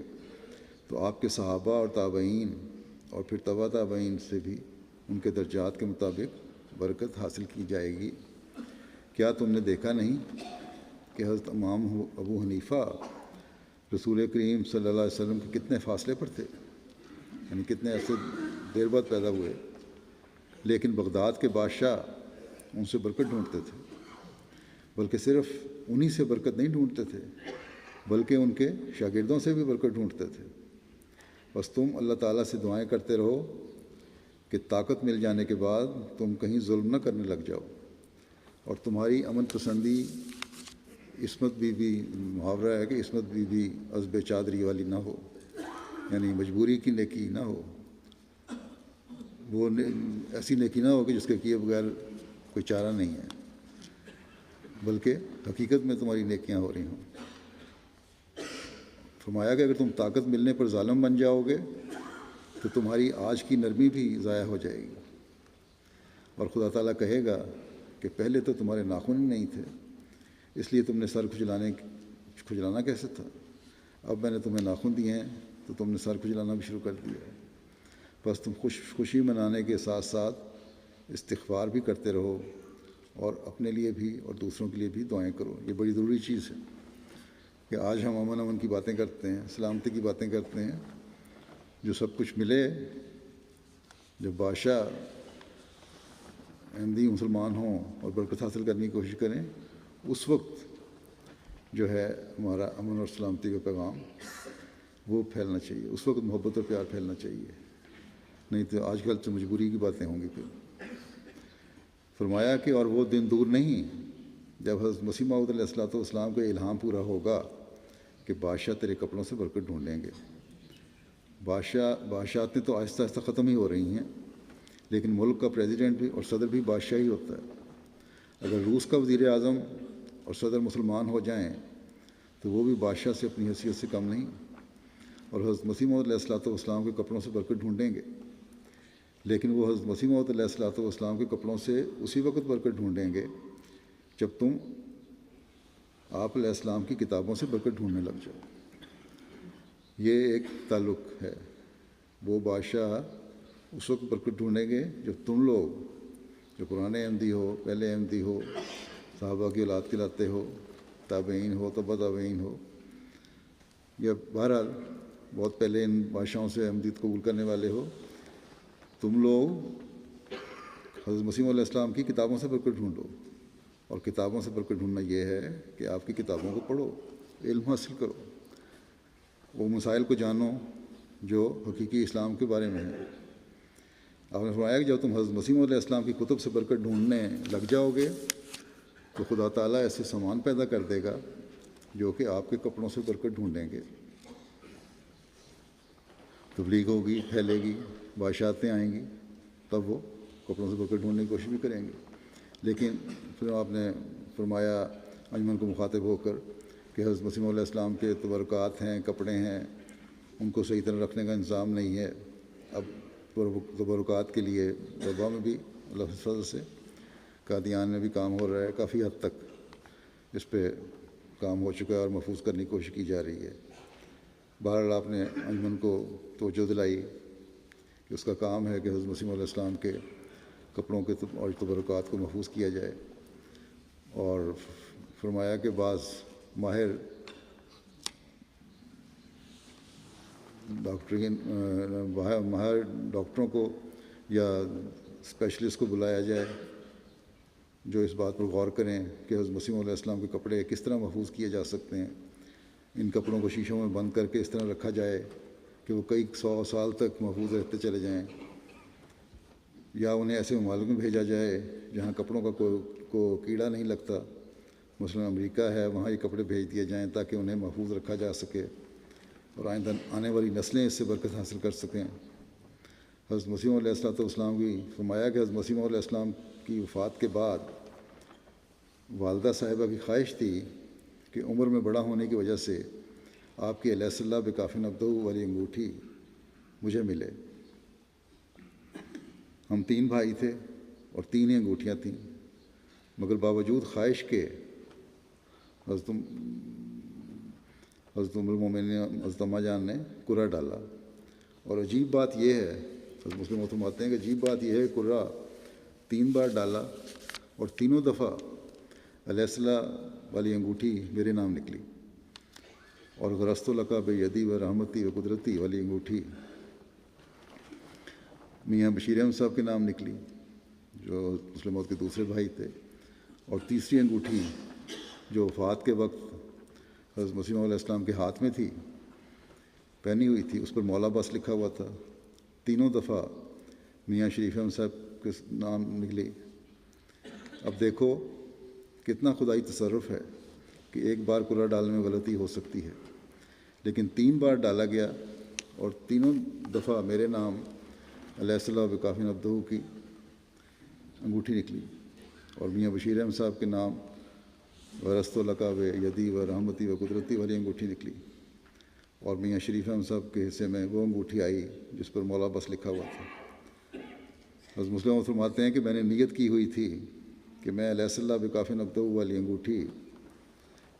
تو آپ کے صحابہ اور تابعین اور پھر تبع تابعین سے بھی ان کے درجات کے مطابق برکت حاصل کی جائے گی۔ کیا تم نے دیکھا نہیں کہ حضرت امام ابو حنیفہ رسول کریم صلی اللہ علیہ وسلم کے کتنے فاصلے پر تھے، یعنی کتنے عرصے دیر بعد پیدا ہوئے، لیکن بغداد کے بادشاہ ان سے برکت ڈھونڈتے تھے، بلکہ صرف انہی سے برکت نہیں ڈھونڈتے تھے بلکہ ان کے شاگردوں سے بھی برکت ڈھونڈتے تھے۔ بس تم اللہ تعالیٰ سے دعائیں کرتے رہو کہ طاقت مل جانے کے بعد تم کہیں ظلم نہ کرنے لگ جاؤ، اور تمہاری امن پسندی عصمت بی محاورہ ہے کہ عصمت بی عزب چادری والی نہ ہو، یعنی مجبوری کی نیکی نہ ہو، وہ ایسی نیکی نہ ہو کہ جس کے کیے بغیر کوئی چارہ نہیں ہے، بلکہ حقیقت میں تمہاری نیکیاں ہو رہی ہوں۔ فرمایا کہ اگر تم طاقت ملنے پر ظالم بن جاؤ گے تو تمہاری آج کی نرمی بھی ضائع ہو جائے گی، اور خدا تعالیٰ کہے گا کہ پہلے تو تمہارے ناخن ہی نہیں تھے، اس لیے تم نے سر کھجلانا کیسے تھا، اب میں نے تمہیں ناخن دیے ہیں تو تم نے سر کھجلانا بھی شروع کر دیا ہے۔ بس تم خوشی منانے کے ساتھ ساتھ استغفار بھی کرتے رہو، اور اپنے لیے بھی اور دوسروں کے لیے بھی دعائیں کرو۔ یہ بڑی ضروری چیز ہے کہ آج ہم امن کی باتیں کرتے ہیں، سلامتی کی باتیں کرتے ہیں، جو سب کچھ ملے جب بادشاہ احمدی مسلمان ہوں اور برکت حاصل کرنے کی کوشش کریں، اس وقت جو ہے ہمارا امن اور سلامتی کا پیغام وہ پھیلنا چاہیے، اس وقت محبت اور پیار پھیلنا چاہیے، نہیں تو آج کل تو مجبوری کی باتیں ہوں گی۔ پھر فرمایا کہ اور وہ دن دور نہیں جب حضرت مسیح موعود علیہ السلام کا الہام پورا ہوگا کہ بادشاہ تیرے کپڑوں سے برکت ڈھونڈیں گے۔ بادشاہتیں تو آہستہ آہستہ ختم ہی ہو رہی ہیں، لیکن ملک کا پریزیڈنٹ بھی اور صدر بھی بادشاہ ہی ہوتا ہے۔ اگر روس کا وزیر اعظم اور صدر مسلمان ہو جائیں تو وہ بھی بادشاہ سے اپنی حیثیت سے کم نہیں، اور حضرت مسیح موعود علیہ الصلوۃ والسلام کے کپڑوں سے برکت ڈھونڈیں گے، لیکن وہ حضرت مسیح موعود علیہ الصلوۃ والسلام کے کپڑوں سے اسی وقت برکت ڈھونڈیں گے جب تم آپ علیہ السلام کی کتابوں سے برکت ڈھونڈنے لگ جاؤ۔ یہ ایک تعلق ہے۔ وہ بادشاہ اس وقت برکت ڈھونڈیں گے جب تم لوگ جو پرانے احمدی ہو، پہلے احمدی ہو، صحابہ کی اولاد کہلاتے ہو، تابعین ہو، تبع تابعین ہو، یا بہرحال بہت پہلے ان بادشاہوں سے احمدیت قبول کرنے والے ہو، تم لوگ حضرت مسیح علیہ السلام کی کتابوں سے برکت ڈھونڈو۔ اور کتابوں سے برکت ڈھونڈنا یہ ہے کہ آپ کی کتابوں کو پڑھو، علم حاصل کرو، وہ مسائل کو جانو جو حقیقی اسلام کے بارے میں ہیں۔ آپ نے فرمایا کہ جب تم حضرت مسیح علیہ السلام کی کتب سے برکت ڈھونڈنے لگ جاؤ گے تو خدا تعالیٰ ایسے سامان پیدا کر دے گا جو کہ آپ کے کپڑوں سے برکت ڈھونڈیں گے۔ تبلیغ ہوگی، پھیلے گی، بادشاہتیں آئیں گی، تب وہ کپڑوں سے برکت ڈھونڈنے کی کوشش بھی کریں گے۔ لیکن پھر آپ نے فرمایا انجمن کو مخاطب ہو کر کہ حضرت مسیح علیہ السلام کے تبرکات ہیں، کپڑے ہیں، ان کو صحیح طرح رکھنے کا انتظام نہیں ہے۔ اب تبرکات کے لیے وبا میں بھی اللہ کے فضل سے قادیان میں بھی کام ہو رہا ہے، کافی حد تک اس پہ کام ہو چکا ہے اور محفوظ کرنے کی کوشش کی جا رہی ہے۔ بہرحال آپ نے انجمن کو توجہ دلائی کہ اس کا کام ہے کہ حضرت مسیح علیہ السلام کے کپڑوں کے اور تبرکات کو محفوظ کیا جائے، اور فرمایا کہ بعض ماہر ڈاکٹروں کو یا اسپیشلسٹ کو بلایا جائے جو اس بات پر غور کریں کہ حضرت مسیح علیہ السلام کے کپڑے کس طرح محفوظ کیے جا سکتے ہیں۔ ان کپڑوں کو شیشوں میں بند کر کے اس طرح رکھا جائے کہ وہ کئی 100 سال تک محفوظ رہتے چلے جائیں، یا انہیں ایسے ممالک میں بھیجا جائے جہاں کپڑوں کا کو کیڑا نہیں لگتا، مثلاً امریکہ ہے، وہاں یہ کپڑے بھیج دیے جائیں تاکہ انہیں محفوظ رکھا جا سکے اور آئندہ آنے والی نسلیں اس سے برکت حاصل کر سکیں۔ حضرت مسیح علیہ السلام کی فرمایا کہ حضرت مسیح علیہ السلام کی وفات کے بعد والدہ صاحبہ کی خواہش تھی کہ عمر میں بڑا ہونے کی وجہ سے آپ کی علیہ صلی اللہ بکافن عبدہ والی انگوٹھی مجھے ملے۔ ہم 3 بھائی تھے اور 3 ہی انگوٹھیاں تھیں، مگر باوجود خواہش کے حضرت ام المومنین حضرت اماں جان نے کرہ ڈالا۔ اور عجیب بات یہ ہے، حضرت مسلم فرماتے ہیں کہ عجیب بات یہ ہے، کرہ 3 بار ڈالا اور تینوں دفعہ علیہ السلام والی انگوٹھی میرے نام نکلی، اور غرست لقا بیدی و رحمتی و قدرتی والی انگوٹھی میاں بشیر احمد صاحب کے نام نکلی جو مسلم موت کے دوسرے بھائی تھے، اور تیسری انگوٹھی جو وفات کے وقت حضرت مسیح علیہ السلام کے ہاتھ میں تھی، پہنی ہوئی تھی، اس پر مولا بس لکھا ہوا تھا، تینوں دفعہ میاں شریف احمد صاحب کے نام نکلی۔ اب دیکھو کتنا خدائی تصرف ہے کہ ایک بار کرہ ڈالنے میں غلطی ہو سکتی ہے، لیکن 3 بار ڈالا گیا اور تینوں دفعہ میرے نام علیہ السلام بکافن عبدہ کی انگوٹھی نکلی، اور میاں بشیر احمد صاحب کے نام ورثت لقا یدی و رحمتی و قدرتی والی انگوٹھی نکلی، اور میاں شریف احمد صاحب کے حصے میں وہ انگوٹھی آئی جس پر مولا بس لکھا ہوا تھا۔ حضرت مسلم فرماتے ہیں کہ میں نے نیت کی ہوئی تھی کہ میں علیہ صلی اللہ بکافن عبدہ والی انگوٹھی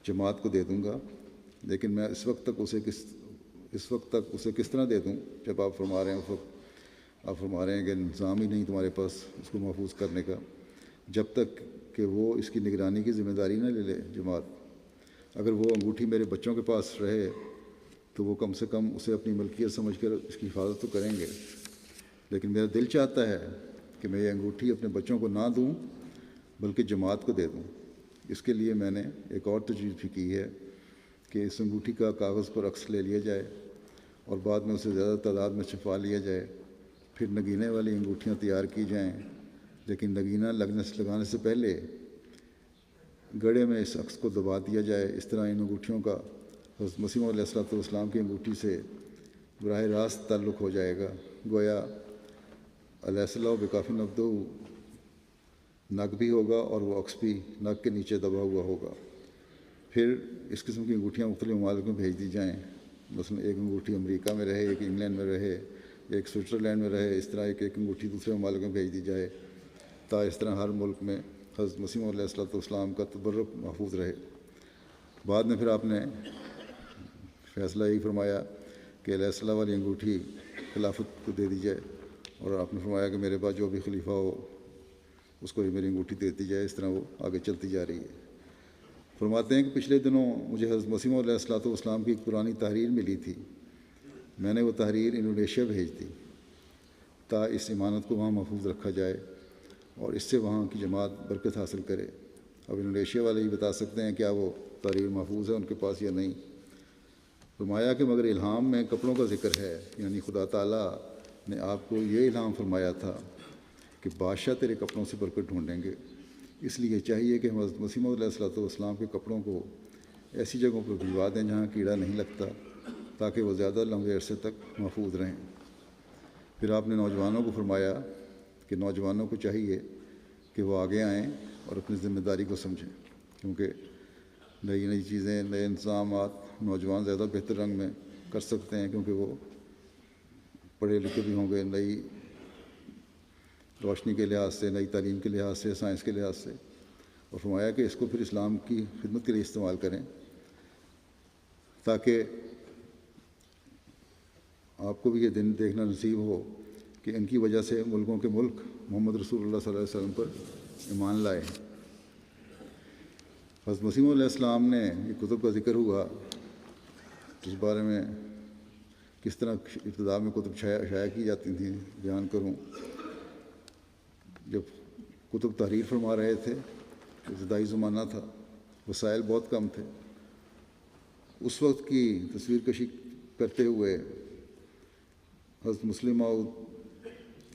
جماعت کو دے دوں گا، لیکن میں اس وقت تک اسے کس طرح دے دوں جب آپ فرما رہے ہیں، اس وقت آپ فرما رہے ہیں کہ نظام ہی نہیں تمہارے پاس اس کو محفوظ کرنے کا، جب تک کہ وہ اس کی نگرانی کی ذمہ داری نہ لے لے جماعت۔ اگر وہ انگوٹھی میرے بچوں کے پاس رہے تو وہ کم سے کم اسے اپنی ملکیت سمجھ کر اس کی حفاظت تو کریں گے، لیکن میرا دل چاہتا ہے کہ میں یہ انگوٹھی اپنے بچوں کو نہ دوں بلکہ جماعت کو دے دوں۔ اس کے لیے میں نے ایک اور تجویز بھی کی ہے کہ اس انگوٹھی کا کاغذ پر عکس لے لیا جائے اور بعد میں اسے زیادہ تعداد میں چھپا لیا جائے، پھر نگینے والی انگوٹھیاں تیار کی جائیں، لیکن نگینہ لگانے سے پہلے گڑے میں اس عکس کو دبا دیا جائے۔ اس طرح ان انگوٹھیوں کا حضرت مسیح علیہ السلام کی انگوٹھی سے براہ راست تعلق ہو جائے گا، گویا علیہ السلام بکافی نقد نگ بھی ہوگا اور وہ عکس بھی نگ کے نیچے دبا ہوا ہوگا۔ پھر اس قسم کی انگوٹھیاں مختلف ممالک میں بھیج دی جائیں، مثلا ایک انگوٹھی امریکہ میں رہے، ایک انگلینڈ میں رہے، ایک سوئٹزرلینڈ میں رہے، اس طرح ایک انگوٹھی دوسرے ممالک میں بھیج دی جائے، تا اس طرح ہر ملک میں حضرت مسیح علیہ السلام کا تبرک محفوظ رہے۔ بعد میں پھر آپ نے فیصلہ یہی فرمایا کہ علیہ السلام والی انگوٹھی خلافت کو دے دی جائے، اور آپ نے فرمایا کہ میرے بعد جو بھی خلیفہ ہو اس کو یہ میری انگوٹھی دے دی جائے۔ اس طرح وہ آگے چلتی جا رہی ہے۔ فرماتے ہیں کہ پچھلے دنوں مجھے حضرت مسیح علیہ السلام کی ایک پرانی تحریر ملی تھی، میں نے وہ تحریر انڈونیشیا بھیج دی تا اس امانت کو وہاں محفوظ رکھا جائے اور اس سے وہاں کی جماعت برکت حاصل کرے۔ اب انڈونیشیا والے ہی بتا سکتے ہیں کیا وہ تحریر محفوظ ہے ان کے پاس یا نہیں۔ فرمایا کہ مگر الہام میں کپڑوں کا ذکر ہے، یعنی خدا تعالیٰ نے آپ کو یہ الہام فرمایا تھا کہ بادشاہ تیرے کپڑوں سے برکت ڈھونڈیں گے، اس لیے چاہیے کہ ہم حضرت مسیح علیہ السلام کے کپڑوں کو ایسی جگہوں پر بھجوا دیں جہاں کیڑا نہیں لگتا، تاکہ وہ زیادہ لمبے عرصے تک محفوظ رہیں۔ پھر آپ نے نوجوانوں کو فرمایا کہ نوجوانوں کو چاہیے کہ وہ آگے آئیں اور اپنی ذمہ داری کو سمجھیں، کیونکہ نئی نئی چیزیں، نئے انتظامات نوجوان زیادہ بہتر رنگ میں کر سکتے ہیں، کیونکہ وہ پڑھے لکھے بھی ہوں گے، نئی روشنی کے لحاظ سے، نئی تعلیم کے لحاظ سے، سائنس کے لحاظ سے۔ اور فرمایا کہ اس کو پھر اسلام کی خدمت کے لیے استعمال کریں، تاکہ آپ کو بھی یہ دن دیکھنا نصیب ہو کہ ان کی وجہ سے ملکوں کے ملک محمد رسول اللہ صلی اللہ علیہ وسلم پر ایمان لائے۔ حضرت مسیح علیہ السلام نے یہ کتب کا ذکر ہوا، اس بارے میں کس طرح ابتدا میں کتب شائع کی جاتی تھیں بیان کروں۔ جب کتب تحریر فرما رہے تھے، ابتدائی زمانہ تھا، وسائل بہت کم تھے، اس وقت کی تصویر کشی کرتے ہوئے حضرت مسلم موعود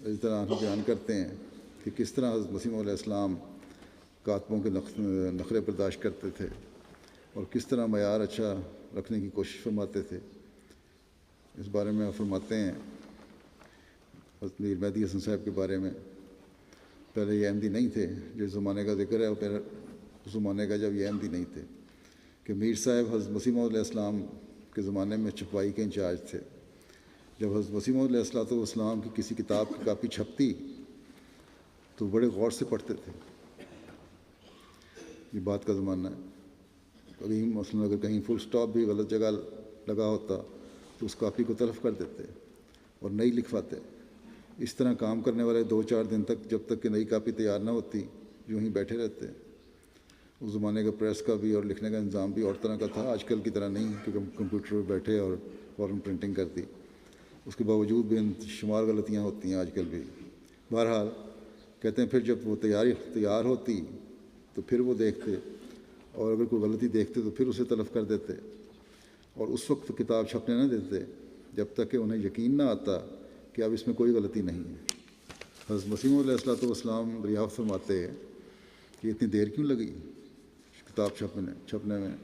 رضی اللہ عنہ بیان کرتے ہیں کہ کس طرح حضرت مسیح علیہ السلام کاتبوں کے نخرے برداشت کرتے تھے اور کس طرح معیار اچھا رکھنے کی کوشش فرماتے تھے۔ اس بارے میں آپ فرماتے ہیں حضرت میر مہدی حسن صاحب کے بارے میں، پہلے یہ احمدی نہیں تھے، جس زمانے کا ذکر ہے وہ پہلے اس زمانے کا جب یہ احمدی نہیں تھے، کہ میر صاحب حضرت مسیح علیہ السلام کے زمانے میں چھپائی کے انچارج تھے۔ جب حضرت مسیح علیہ السلام کی کسی کتاب کی کاپی چھپتی تو بڑے غور سے پڑھتے تھے۔ یہ بات کا زمانہ ہے، کہیں مثلاً اگر کہیں فل سٹاپ بھی غلط جگہ لگا ہوتا تو اس کاپی کو تلف کر دیتے اور نئی لکھواتے۔ اس طرح کام کرنے والے 2-4 دن تک، جب تک کہ نئی کاپی تیار نہ ہوتی، یوں ہی بیٹھے رہتے۔ اس زمانے کا پریس کا بھی اور لکھنے کا نظام بھی اور طرح کا تھا، آج کل کی طرح نہیں کہ کمپیوٹر پہ بیٹھے اور فوراً پرنٹنگ کر دی۔ اس کے باوجود بھی شمار غلطیاں ہوتی ہیں آج کل بھی۔ بہرحال کہتے ہیں پھر جب وہ تیار ہوتی تو پھر وہ دیکھتے، اور اگر کوئی غلطی دیکھتے تو پھر اسے تلف کر دیتے، اور اس وقت کتاب چھپنے نہ دیتے جب تک کہ انہیں یقین نہ آتا کہ اب اس میں کوئی غلطی نہیں ہے۔ حضرت مسیح علیہ السلام دریافت فرماتے ہیں کہ اتنی دیر کیوں لگی کتاب چھپنے میں؟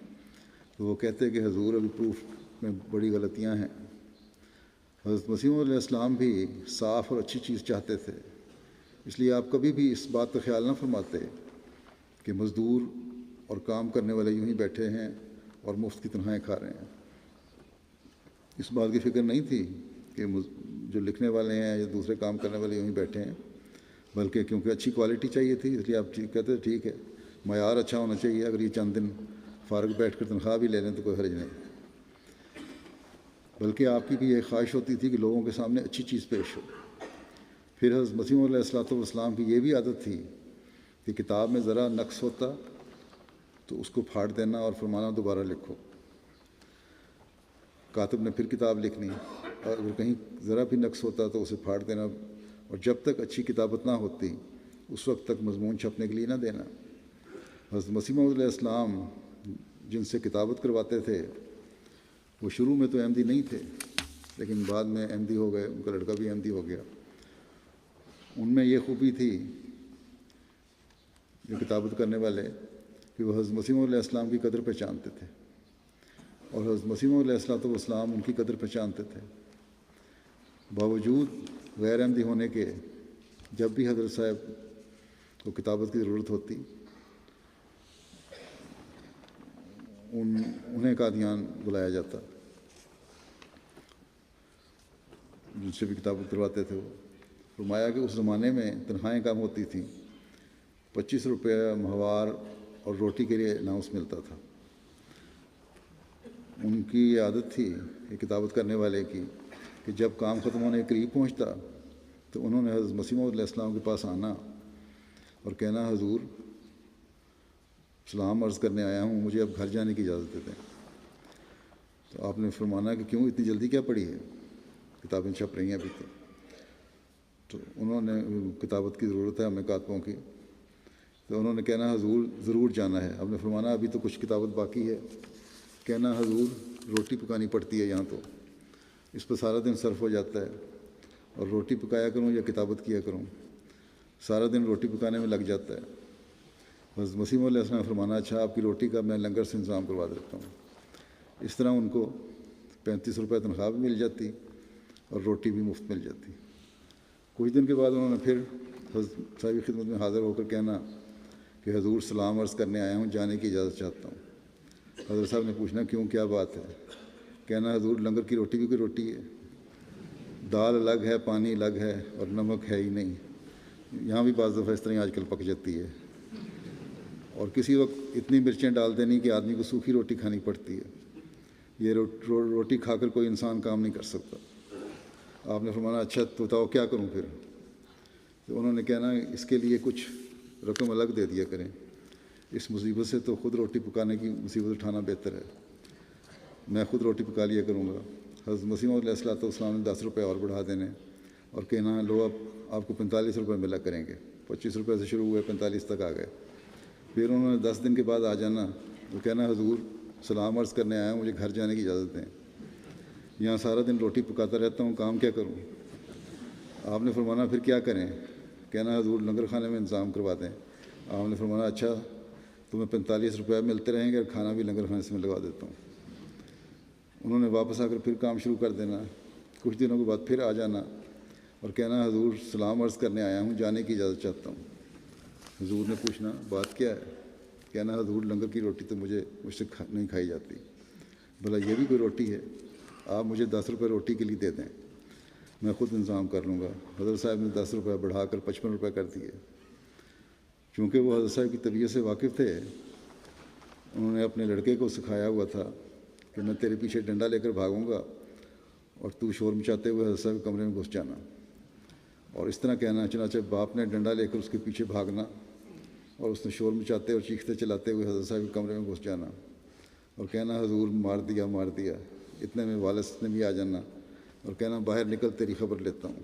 تو وہ کہتے کہ حضور ابھی پروف میں بڑی غلطیاں ہیں۔ حضرت مسیح علیہ السلام بھی صاف اور اچھی چیز چاہتے تھے، اس لیے آپ کبھی بھی اس بات کا خیال نہ فرماتے کہ مزدور اور کام کرنے والے یوں ہی بیٹھے ہیں اور مفت کی تنخواہیں کھا رہے ہیں۔ اس بات کی فکر نہیں تھی کہ جو لکھنے والے ہیں یا دوسرے کام کرنے والے یوں ہی بیٹھے ہیں، بلکہ کیونکہ اچھی کوالٹی چاہیے تھی، اس لیے آپ کہتے ٹھیک ہے، معیار اچھا ہونا چاہیے، اگر یہ چند دن فارغ بیٹھ کر تنخواہ بھی لے لیں تو کوئی حرج نہیں۔ بلکہ آپ کی بھی یہ خواہش ہوتی تھی کہ لوگوں کے سامنے اچھی چیز پیش ہو۔ پھر حضرت مسیح علیہ السلام کی یہ بھی عادت تھی کہ کتاب میں ذرا نقص ہوتا تو اس کو پھاڑ دینا اور فرمانا دوبارہ لکھو۔ کاتب نے پھر کتاب لکھنی، اور اگر کہیں ذرا بھی نقص ہوتا تو اسے پھاڑ دینا، اور جب تک اچھی کتابت نہ ہوتی اس وقت تک مضمون چھپنے کے لیے نہ دینا۔ حضرت مسیح علیہ السلام جن سے کتابت کرواتے تھے وہ شروع میں تو احمدی نہیں تھے، لیکن بعد میں احمدی ہو گئے، ان کا لڑکا بھی احمدی ہو گیا۔ ان میں یہ خوبی تھی جو کتابت کرنے والے کہ وہ حضرت مسیح علیہ السلام کی قدر پہچانتے تھے، اور حضرت مسیح علیہ السلام ان کی قدر پہچانتے تھے۔ باوجود غیر احمدی ہونے کے جب بھی حضرت صاحب کو کتابت کی ضرورت ہوتی انہیں قادیان بلایا جاتا، جن سے بھی کتابت کرواتے تھے وہ۔ فرمایا کہ اس زمانے میں تنخواہیں کم ہوتی تھیں، 25 روپے ماہوار اور روٹی کے لیے الاؤنس ملتا تھا۔ ان کی یہ عادت تھی کہ کتابت کرنے والے کی کہ جب کام ختم ہونے کے قریب پہنچتا تو انہوں نے حضرت مسیح موعود علیہ السلام کے پاس آنا اور کہنا، حضور سلام عرض کرنے آیا ہوں، مجھے اب گھر جانے کی اجازت دے دیں۔ تو آپ نے فرمانا کہ کیوں، اتنی جلدی کیا پڑی ہے، کتابیں چھپ رہی ہیں ابھی تو انہوں نے کتابت کی ضرورت ہے ہمیں کاتبوں کی، تو انہوں نے کہنا حضور ضرور جانا ہے۔ آپ نے فرمانا ابھی تو کچھ کتابت باقی ہے۔ کہنا حضور روٹی پکانی پڑتی ہے یہاں، تو اس پر سارا دن صرف ہو جاتا ہے، اور روٹی پکایا کروں یا کتابت کیا کروں، سارا دن روٹی پکانے میں لگ جاتا ہے۔ حضرت مسیح موعود علیہ السلام نے فرمانا، اچھا آپ کی روٹی کا میں لنگر سے انتظام کروا دیتا ہوں۔ اس طرح ان کو 35 روپے تنخواہ بھی مل جاتی اور روٹی بھی مفت مل جاتی۔ کچھ دن کے بعد انہوں نے پھر حضرت صاحب کی خدمت میں حاضر ہو کر کہنا کہ حضور سلام عرض کرنے آیا ہوں، جانے کی اجازت چاہتا ہوں۔ حضرت صاحب نے پوچھنا کیوں، کیا بات ہے؟ کہنا حضور لنگر کی روٹی بھی کوئی روٹی ہے، دال الگ ہے، پانی الگ ہے، اور نمک ہے ہی نہیں۔ یہاں بھی بعض دفعہ اس طرح آج کل پک جاتی ہے، اور کسی وقت اتنی مرچیں ڈال دینی کہ آدمی کو سوکھی روٹی کھانی پڑتی ہے۔ یہ روٹی کھا کر کوئی انسان کام نہیں کر سکتا۔ آپ نے فرمانا اچھا تو بتاؤ کیا کروں پھر؟ تو انہوں نے کہنا اس کے لیے کچھ رقم الگ دے دیا کریں، اس مصیبت سے تو خود روٹی پکانے کی مصیبت اٹھانا بہتر ہے، میں خود روٹی پکا لیا کروں گا۔ حضرت مسیح موعود علیہ السلام نے 10 روپے اور بڑھا دینے اور کہنا لو اب آپ کو 45 روپے ملا کریں گے۔ 25 روپے سے شروع ہوئے، 45 تک آ گئے۔ پھر انہوں نے 10 دن کے بعد آ جانا، وہ کہنا حضور سلام عرض کرنے آیا ہوں، مجھے گھر جانے کی اجازت دیں، یہاں سارا دن روٹی پکاتا رہتا ہوں، کام کیا کروں؟ آپ نے فرمانا پھر کیا کریں؟ کہنا حضور لنگر خانے میں انتظام کروا دیں۔ آپ نے فرمانا اچھا تمہیں 45 روپے ملتے رہیں گے اور کھانا بھی لنگر خانے سے میں لگوا دیتا ہوں۔ انہوں نے واپس آ کر پھر کام شروع کر دینا، کچھ دنوں کے بعد پھر آ جانا اور کہنا حضور سلام عرض کرنے آیا ہوں، جانے کی اجازت چاہتا ہوں۔ حضور نے پوچھنا بات کیا ہے؟ کہنا حضور لنگر کی روٹی تو مجھ سے نہیں کھائی جاتی، بھلا یہ بھی کوئی روٹی ہے؟ آپ مجھے 10 روپے روٹی کے لیے دے دیں، میں خود انتظام کر لوں گا۔ حضرت صاحب نے 10 روپے بڑھا کر 55 روپے کر دیے۔ چونکہ وہ حضرت صاحب کی طبیعت سے واقف تھے، انہوں نے اپنے لڑکے کو سکھایا ہوا تھا کہ میں تیرے پیچھے ڈنڈا لے کر بھاگوں گا اور تو شور مچاتے ہوئے حضرت صاحب کے کمرے میں گھس جانا، اور اس طرح کہنا۔ چنانچہ باپ نے ڈنڈا لے کر اس کے پیچھے بھاگنا اور اس نے شور مچاتے اور چیختے چلاتے ہوئے حضرت صاحب کے کمرے میں گھس جانا اور کہنا حضور مار دیا مار دیا۔ اتنے میں والد نے بھی آ جانا اور کہنا باہر نکل تیری خبر لیتا ہوں۔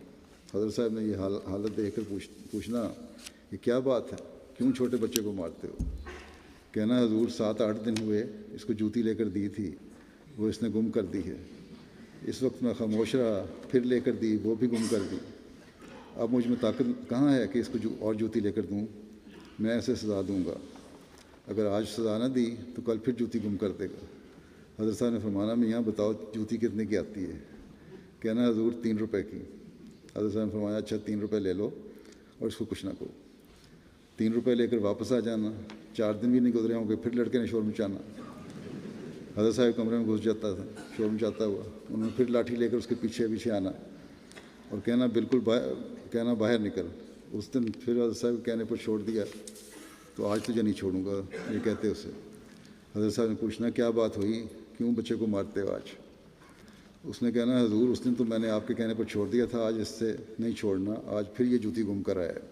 حضرت صاحب نے یہ حالت دیکھ کر پوچھنا کہ کیا بات ہے، کیوں چھوٹے بچے کو مارتے ہو؟ کہنا حضور 7-8 دن ہوئے اس کو جوتی لے کر دی تھی، وہ اس نے گم کر دی ہے، اس وقت میں خاموش رہا، پھر لے کر دی، وہ بھی گم کر دی۔ اب مجھ میں طاقت کہاں ہے کہ اس کو اور جوتی لے کر دوں؟ میں ایسے سزا دوں گا، اگر آج سزا نہ دی تو کل پھر جوتی گم کر دے گا۔ حضرت صاحب نے فرمانا میاں بتاؤ جوتی کتنے کی آتی ہے؟ کہنا حضور 3 روپے کی۔ حضرت صاحب نے فرمایا اچھا 3 روپے لے لو اور اس کو کچھ نہ کہو۔ 3 روپے لے کر واپس آ جانا، 4 دن بھی نہیں گزرے ہوں گے، پھر لڑکے نے شور مچانا۔ حضرت صاحب کمرے میں گھس جاتا تھا شور مچاتا ہوا، انہوں نے پھر لاٹھی لے کر اس کے پیچھے پیچھے آنا اور کہنا بالکل کہنا باہر نکل۔ اس دن پھر حضرت صاحب کہنے پر چھوڑ دیا، تو آج تجھے نہیں چھوڑوں گا، یہ کہتے اسے۔ حضرت صاحب نے پوچھنا کیا بات ہوئی، کیوں بچے کو مارتے ہو آج؟ اس نے کہنا حضور اس دن تو میں نے آپ کے کہنے پر چھوڑ دیا تھا، آج اس سے نہیں چھوڑنا، آج پھر یہ جوتی گم کر آیا ہے۔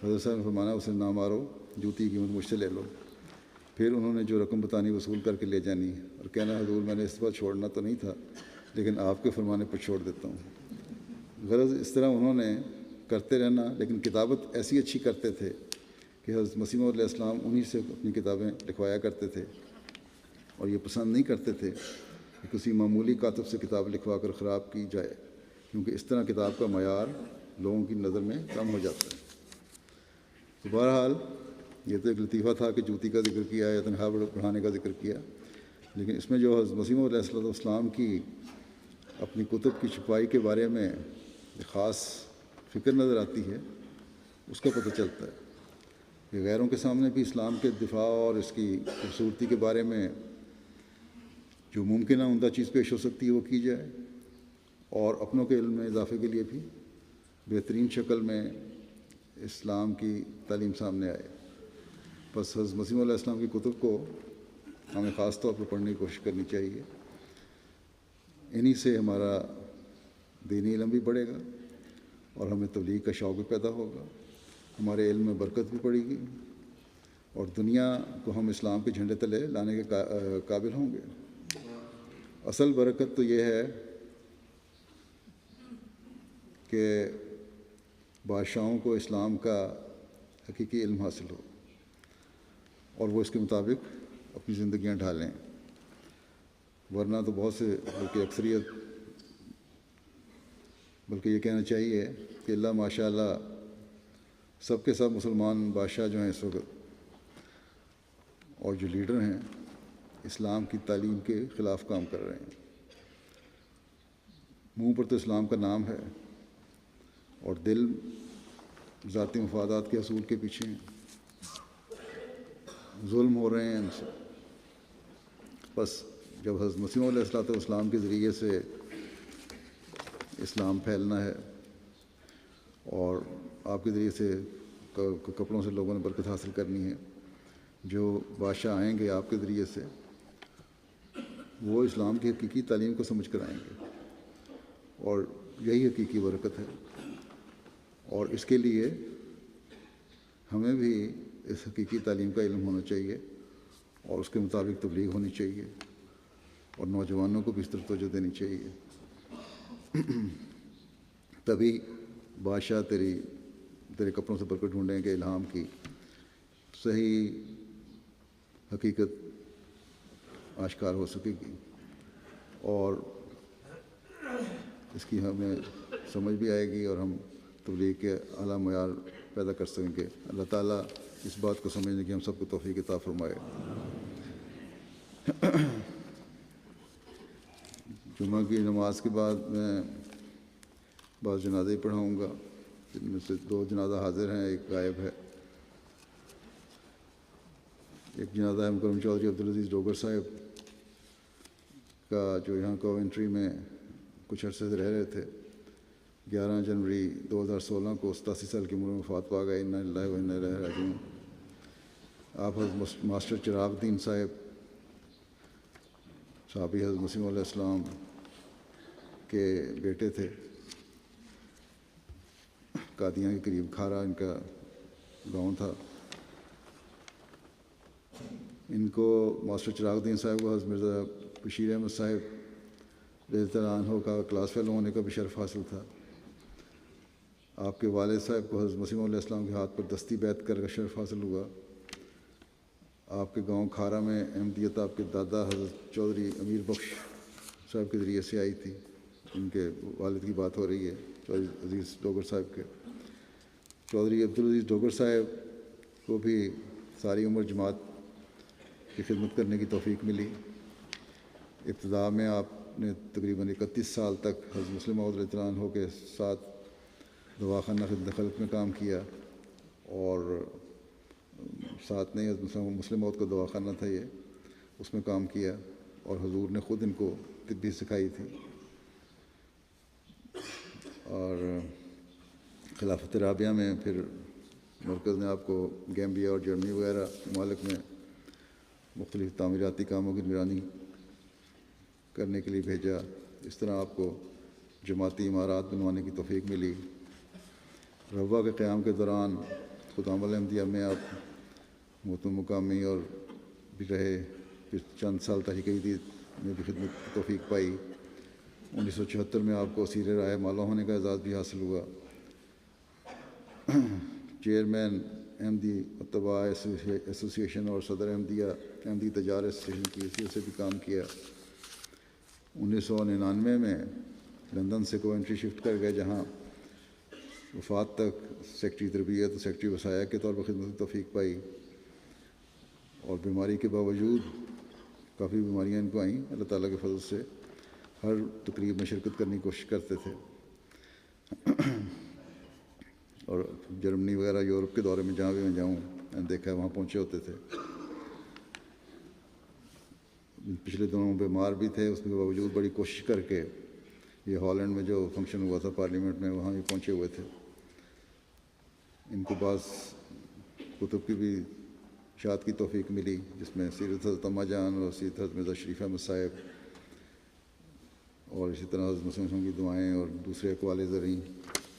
حضرت صاحب نے فرمانا اسے نہ مارو، جوتی کی قیمت مجھ سے لے لو۔ پھر انہوں نے جو رقم بتانی وصول کر کے لے جانی اور کہنا حضور میں نے اس پر چھوڑنا تو نہیں تھا، لیکن آپ کے فرمانے پر چھوڑ دیتا ہوں۔ غرض اس طرح انہوں نے کرتے رہنا، لیکن کتابت ایسی اچھی کرتے تھے کہ حضرت مسیح موعود علیہ السلام انہی سے اپنی کتابیں لکھوایا کرتے تھے، اور یہ پسند نہیں کرتے تھے کہ کسی معمولی کاتب سے کتاب لکھوا کر خراب کی جائے، کیونکہ اس طرح کتاب کا معیار لوگوں کی نظر میں کم ہو جاتا ہے۔ تو بہرحال یہ تو ایک لطیفہ تھا کہ جوتی کا ذکر کیا یا تنخواہ بڑھانے کا ذکر کیا، لیکن اس میں جو حضرت مسیح موعود علیہ السلام کی اپنی کتب کی چھپائی کے بارے میں خاص فکر نظر آتی ہے اس کا پتہ چلتا ہے کہ غیروں کے سامنے بھی اسلام کے دفاع اور اس کی خوبصورتی کے بارے میں جو ممکنہ عمدہ چیز پیش ہو سکتی ہے وہ کی جائے، اور اپنوں کے علم میں اضافے کے لیے بھی بہترین شکل میں اسلام کی تعلیم سامنے آئے۔ بس حضرت مسیح علیہ السلام کی کتب کو ہمیں خاص طور پر پڑھنے کی کوشش کرنی چاہیے، انہی سے ہمارا دینی علم بھی بڑھے گا اور ہمیں تبلیغ کا شوق بھی پیدا ہوگا، ہمارے علم میں برکت بھی پڑے گی، اور دنیا کو ہم اسلام کے جھنڈے تلے لانے کے قابل ہوں گے۔ اصل برکت تو یہ ہے کہ بادشاہوں کو اسلام کا حقیقی علم حاصل ہو اور وہ اس کے مطابق اپنی زندگیاں ڈھالیں، ورنہ تو بہت سے بلکہ اکثریت، بلکہ یہ کہنا چاہیے کہ اللہ ماشاء اللہ سب کے سب مسلمان بادشاہ جو ہیں اس وقت اور جو لیڈر ہیں اسلام کی تعلیم کے خلاف کام کر رہے ہیں۔ منہ پر تو اسلام کا نام ہے اور دل ذاتی مفادات کے اصول کے پیچھے ہیں، ظلم ہو رہے ہیں ان سے۔ بس جب حضرت مسیح علیہ السلام کے ذریعے سے اسلام پھیلنا ہے اور آپ کے ذریعے سے کپڑوں سے لوگوں نے برکت حاصل کرنی ہے، جو بادشاہ آئیں گے آپ کے ذریعے سے وہ اسلام کی حقیقی تعلیم کو سمجھ کر آئیں گے، اور یہی حقیقی برکت ہے۔ اور اس کے لیے ہمیں بھی اس حقیقی تعلیم کا علم ہونا چاہیے اور اس کے مطابق تبلیغ ہونی چاہیے، اور نوجوانوں کو بھی اس طرف توجہ دینی چاہیے، تبھی بادشاہ تیرے کپڑوں سے برکت ڈھونڈیں گے، الہام کی صحیح حقیقت آشکار ہو سکے گی، اور اس کی ہمیں سمجھ بھی آئے گی اور ہم تبلیغ کے اعلیٰ معیار پیدا کر سکیں گے۔ اللہ تعالیٰ اس بات کو سمجھنے کی ہم سب کو توفیق عطا فرمائے۔ جمعہ کی نماز کے بعد میں بعض جنازے پڑھاؤں گا، جن میں سے 2 جنازہ حاضر ہیں، ایک غائب ہے۔ ایک جنازہ ہے مکرم چودھری عبدالعزیز ڈوگر صاحب کا، جو یہاں کوونٹری میں کچھ عرصے سے رہ رہے تھے۔ 11 جنوری 2016 کو 87 سال کی عمر میں وفات پا گئے۔ انا للہ و انا الیہ راجعون۔ آپ حضرت ماسٹر چراغ الدین صاحب صحابی حضرت مسیح علیہ السلام کے بیٹے تھے، قادیاں کے قریب کھارا ان کا گاؤں تھا۔ ان کو ماسٹر چراغ الدین صاحب کو حضرت مرزا بشیر احمد صاحب رضی اللہ عنہ کا کلاس فیلو ہونے کا بھی شرف حاصل تھا۔ آپ کے والد صاحب کو حضرت مسیح علیہ السلام کے ہاتھ پر دستی بیعت کر کا شرف حاصل ہوا۔ آپ کے گاؤں کھارا میں احمدیت آپ کے دادا حضرت چودھری امیر بخش صاحب کے ذریعے سے آئی تھی۔ ان کے والد کی بات ہو رہی ہے، چودھری عزیز ڈوگر صاحب کے۔ چودھری عبدالعزیز ڈوگر صاحب کو بھی ساری عمر جماعت کی خدمت کرنے کی توفیق ملی۔ ابتدا میں آپ نے تقریباً 31 سال تک حضرت مسلم موعود رضی اللہ عنہ کے ساتھ دواخانہ خدمت خلق میں کام کیا، اور ساتھ نہیں حضرت مسلم موعود کا دواخانہ تھا یہ، اس میں کام کیا، اور حضور نے خود ان کو طب بھی سکھائی تھی۔ اور خلافت رابعہ میں پھر مرکز نے آپ کو گیمبیا اور جرمنی وغیرہ ممالک میں مختلف تعمیراتی کاموں کی نگرانی کرنے کے لیے بھیجا۔ اس طرح آپ کو جماعتی عمارات بنوانے کی توفیق ملی۔ روا کے قیام کے دوران خدام الاحمدیہ میں آپ محتم مقامی اور بھی رہے، پھر چند سال تحریک جدید میں بھی خدمت کی توفیق پائی۔ 1974 میں آپ کو اسیر رائے مالا ہونے کا اعزاز بھی حاصل ہوا۔ چیئرمین احمدی اتباع ایسوسی ایشن اور صدر احمدی تجار ایسوسی ایشن کی حیثیت سے بھی کام کیا۔ 1999 میں لندن سے کوونٹری شفٹ کر گئے، جہاں وفات تک سیکٹری تربیت اور سیکٹری وسائع کے طور پر خدمت کی توفیق پائی، اور بیماری کے باوجود کافی بیماریاں ان کو آئیں، اللہ تعالیٰ کے فضل سے ہر تقریب میں شرکت کرنے کی کوشش کرتے تھے۔ اور جرمنی وغیرہ یورپ کے دورے میں جہاں بھی میں جاؤں میں نے دیکھا ہے وہاں پہنچے ہوتے تھے. پچھلے دنوں بیمار بھی تھے، اس کے باوجود بڑی کوشش کر کے یہ ہالینڈ میں جو فنکشن ہوا تھا پارلیمنٹ میں وہاں بھی پہنچے ہوئے تھے. ان کو بعض کتب کی بھی اشاعت کی توفیق ملی، جس میں سیرت حضرت اماں جان اور سیرت حضرت مرزا شریف احمد صاحب اور اسی طرح حضرت مسلم کی دعائیں اور دوسرے اقوال زرعی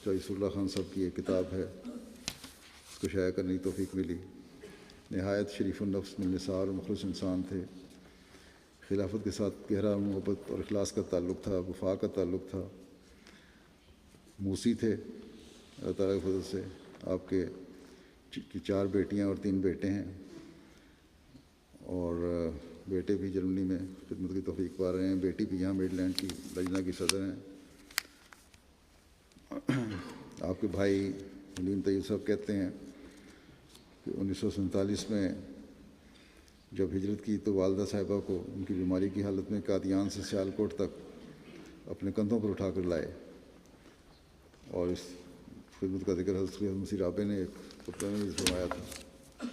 چوائس اللہ خان صاحب کی ایک کتاب ہے، اس کو شائع کرنے کی توفیق ملی. نہایت شریف النفس ملنسار اور مخلص انسان تھے. خلافت کے ساتھ گہرا محبت اور اخلاص کا تعلق تھا، وفا کا تعلق تھا. موسی تھے اللہ تعالیٰ کے فضل سے. آپ کے 4 بیٹیاں اور 3 بیٹے ہیں، اور بیٹے بھی جرمنی میں خدمت کی توفیق پا رہے ہیں. بیٹی بھی یہاں میڈ لینڈ کی لجنہ کی صدر ہیں. آپ کے بھائی حلیم طیب صاحب کہتے ہیں کہ 1947 میں جب ہجرت کی تو والدہ صاحبہ کو ان کی بیماری کی حالت میں قادیان سے سیالکوٹ تک اپنے کندھوں پر اٹھا کر لائے، اور اس خدمت کا ذکر حضرت مسیح رابع نے ایک خطبے میں بھی فرمایا تھا.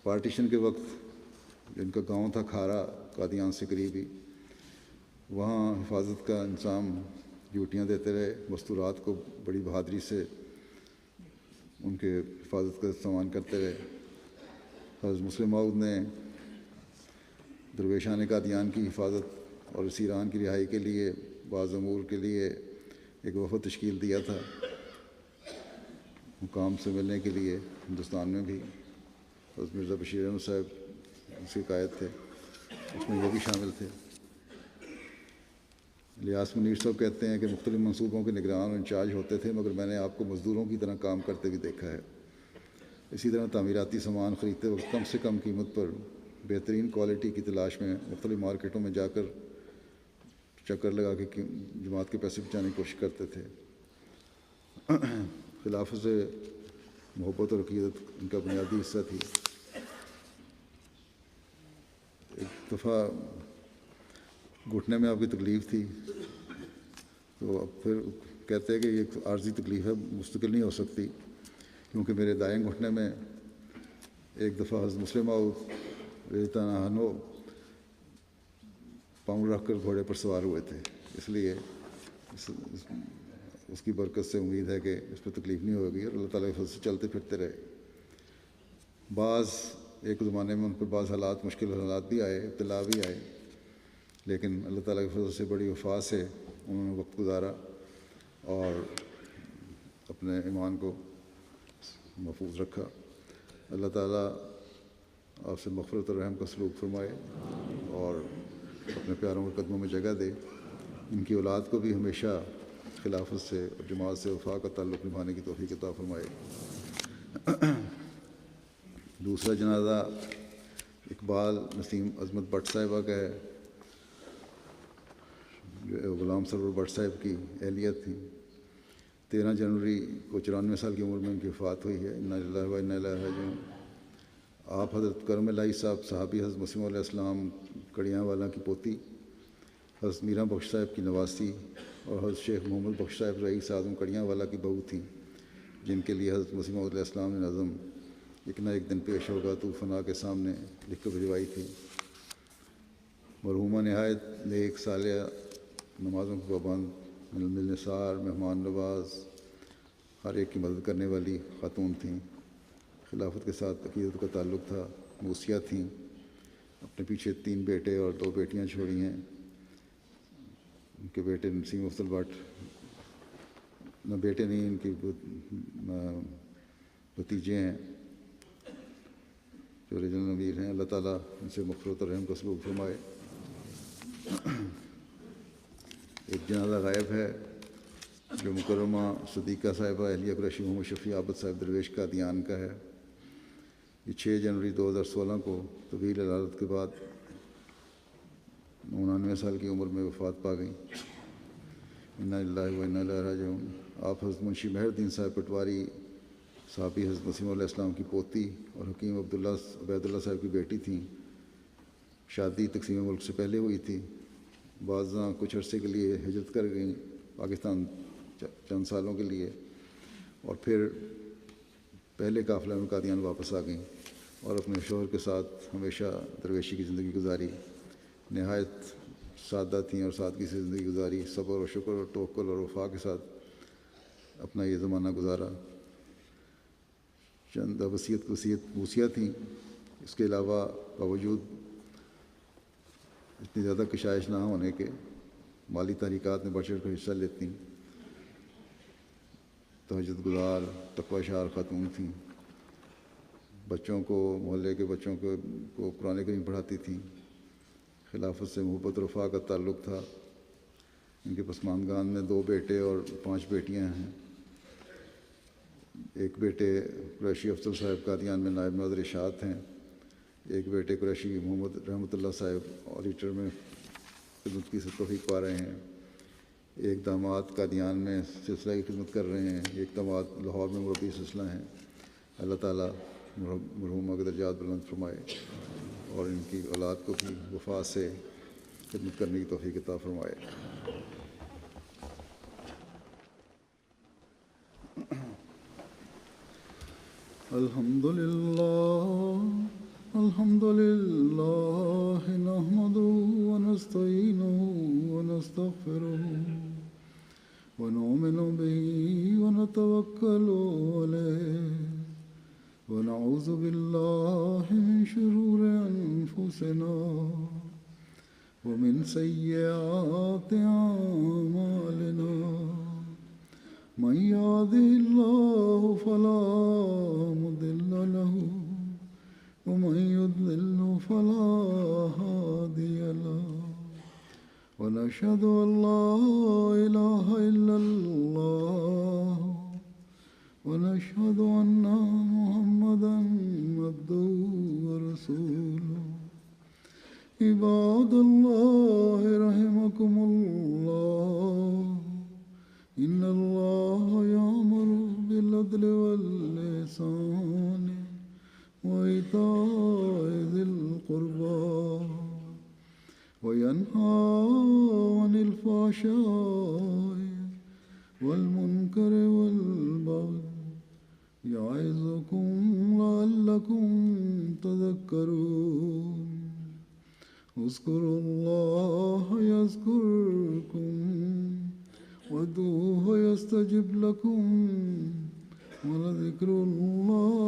پارٹیشن کے وقت جن کا گاؤں تھا کھارا قادیان سے قریب ہی، وہاں حفاظت کا انتظام ڈیوٹیاں دیتے رہے. مستورات کو بڑی بہادری سے ان کے حفاظت کا استعمال کرتے رہے. حضرت مسلم موعود نے درویشان قادیان کی حفاظت اور اسیران کی رہائی کے لیے بعض امور کے لیے ایک وفد تشکیل دیا تھا حکام سے ملنے کے لیے. ہندوستان میں بھی حضرت مرزا بشیر احمد صاحب اس کے قائد تھے، اس میں یہ بھی شامل تھے. الیاس منیر صاحب کہتے ہیں کہ مختلف منصوبوں کے نگران اور انچارج ہوتے تھے، مگر میں نے آپ کو مزدوروں کی طرح کام کرتے بھی دیکھا ہے. اسی طرح تعمیراتی سامان خریدتے وقت کم سے کم قیمت پر بہترین کوالٹی کی تلاش میں مختلف مارکیٹوں میں جا کر چکر لگا کے جماعت کے پیسے بچانے کی کوشش کرتے تھے. خلافت سے محبت اور عقیدت ان کا بنیادی حصہ تھی. ایک دفعہ گھٹنے میں آپ کی تکلیف تھی، تو اب پھر کہتے ہیں کہ یہ عارضی تکلیف ہے، مستقل نہیں ہو سکتی، کیونکہ میرے دائیں گھٹنے میں ایک دفعہ حضرت مسلم رضی اللہ عنہ پاؤں رکھ کر گھوڑے پر سوار ہوئے تھے، اس لیے اس کی برکت سے امید ہے کہ اس پہ تکلیف نہیں ہوگی، اور اللہ تعالیٰ کے فضل سے چلتے پھرتے رہے. بعض ایک زمانے میں ان پر بعض حالات مشکل حالات بھی آئے، ابتلا بھی آئے، لیکن اللہ تعالیٰ کے فضل سے بڑی وفا سے انہوں نے وقت گزارا اور اپنے ایمان کو محفوظ رکھا. اللہ تعالیٰ آپ سے مغفرت اور رحم کا سلوک فرمائے اور اپنے پیاروں کے قدموں میں جگہ دے. ان کی اولاد کو بھی ہمیشہ خلافت سے اور جماعت سے وفا کا تعلق نبھانے کی توفیق عطا فرمائے. دوسرا جنازہ اقبال نسیم عظمت بٹ صاحبہ کا ہے، جو غلام سرور بٹ صاحب کی اہلیت تھی. 13 جنوری کو 94 سال کی عمر میں ان کی وفات ہوئی ہے. انا للہ و انا الیہ راجعون. آپ حضرت کرم الہی صاحب صحابی حضرت مسیم علیہ السلام کڑیاں والا کی پوتی، حضرت میرا بخش صاحب کی نواسی اور حضرت شیخ محمد بخش صاحب رئیس اعظم کڑیاں والا کی بہو تھیں، جن کے لیے حضرت مسیم علیہ السلام نے نظم ایک نہ ایک دن پیش ہوگا تو فنا کے سامنے لکھ کر بھجوائی تھی. مرحومہ نہایت نیک صالحہ، نمازوں کے پابند، ملنسار، مہمان نواز، ہر ایک کی مدد کرنے والی خاتون تھیں. خلافت کے ساتھ عقیدت کا تعلق تھا. موسیہ تھیں. اپنے پیچھے 3 بیٹے اور 2 بیٹیاں چھوڑی ہیں. ان کے بیٹے نسیم افضل بٹ، نہ بیٹے نہیں، ان کی بھتیجے ہیں جو رجل نویر ہیں. اللہ تعالیٰ ان سے مغفرت اور رحم کا سلوک فرمائے. ایک جنازہ غائب ہے جو مکرمہ صدیقہ صاحبہ اہلیہ قریشی محمد شفیع عابد صاحب درویش قادیان کا ہے. یہ 6 جنوری 2016 کو طویل علالت کے بعد 99 سال کی عمر میں وفات پا گئیں. انا للہ و انا الیہ راجعون. آپ حضرت منشی مہر الدین صاحب پٹواری صحابی حضرت مسیم علیہ السلام کی پوتی اور حکیم عبید اللہ صاحب کی بیٹی تھیں. شادی تقسیم ملک سے پہلے ہوئی تھی. بعضاں کچھ عرصے کے لیے ہجرت کر گئیں پاکستان چند سالوں کے لیے، اور پھر پہلے قافلہ میں قادیان واپس آ گئیں اور اپنے شوہر کے ساتھ ہمیشہ درویشی کی زندگی گزاری. نہایت سادہ تھیں اور سادگی سے زندگی گزاری. صبر و شکر اور توکل اور وفا کے ساتھ اپنا یہ زمانہ گزارا. چند وصیت تھیں. اس کے علاوہ باوجود اتنی زیادہ کشائش نہ ہونے کے مالی تحریکات میں بڑھ چڑھ کر حصہ لیتی. تہجد گزار تقوی شعار خاتون تھیں. بچوں کو محلے کے بچوں کو قرآن کریم پڑھاتی تھیں. خلافت سے محبت و وفا کا تعلق تھا. ان کے پسماندگان میں 2 بیٹے اور 5 بیٹیاں ہیں. ایک بیٹے قریشی افضل صاحب قادیان میں نائب ناظر اشاعت ہیں. ایک بیٹے قریشی محمد رحمۃ اللہ صاحب آڈیٹر میں خدمت کی توفیق پا رہے ہیں. ایک داماد قادیان میں سلسلہ کی خدمت کر رہے ہیں. ایک داماد لاہور میں مربی سلسلہ ہیں. اللہ تعالیٰ مرحومہ کے درجات بلند فرمائے اور ان کی اولاد کو بھی وفا سے خدمت کرنے کی توفیق عطا فرمائے. الحمد للہ نحمده ونستعینه ونستغفره ونؤمن به ونتوکل علیہ ونعوذ باللہ من شرور انفسنا ومن سیئات اعمالنا من يهده الله فلا مضل له ومن يضلل فلا هادي له ونشهد أن لا إله إلا الله ونشهد أن محمدا عبده ورسوله. عباد الله رحمكم الله إن الله يأمر بالعدل والإحسان وإيتاء ذي القربى وينهى عن الفحشاء والمنكر والبغي يعظكم لعلكم تذكرون. اذكروا الله يذكركم وادعوه يستجب لكم ولذكر الله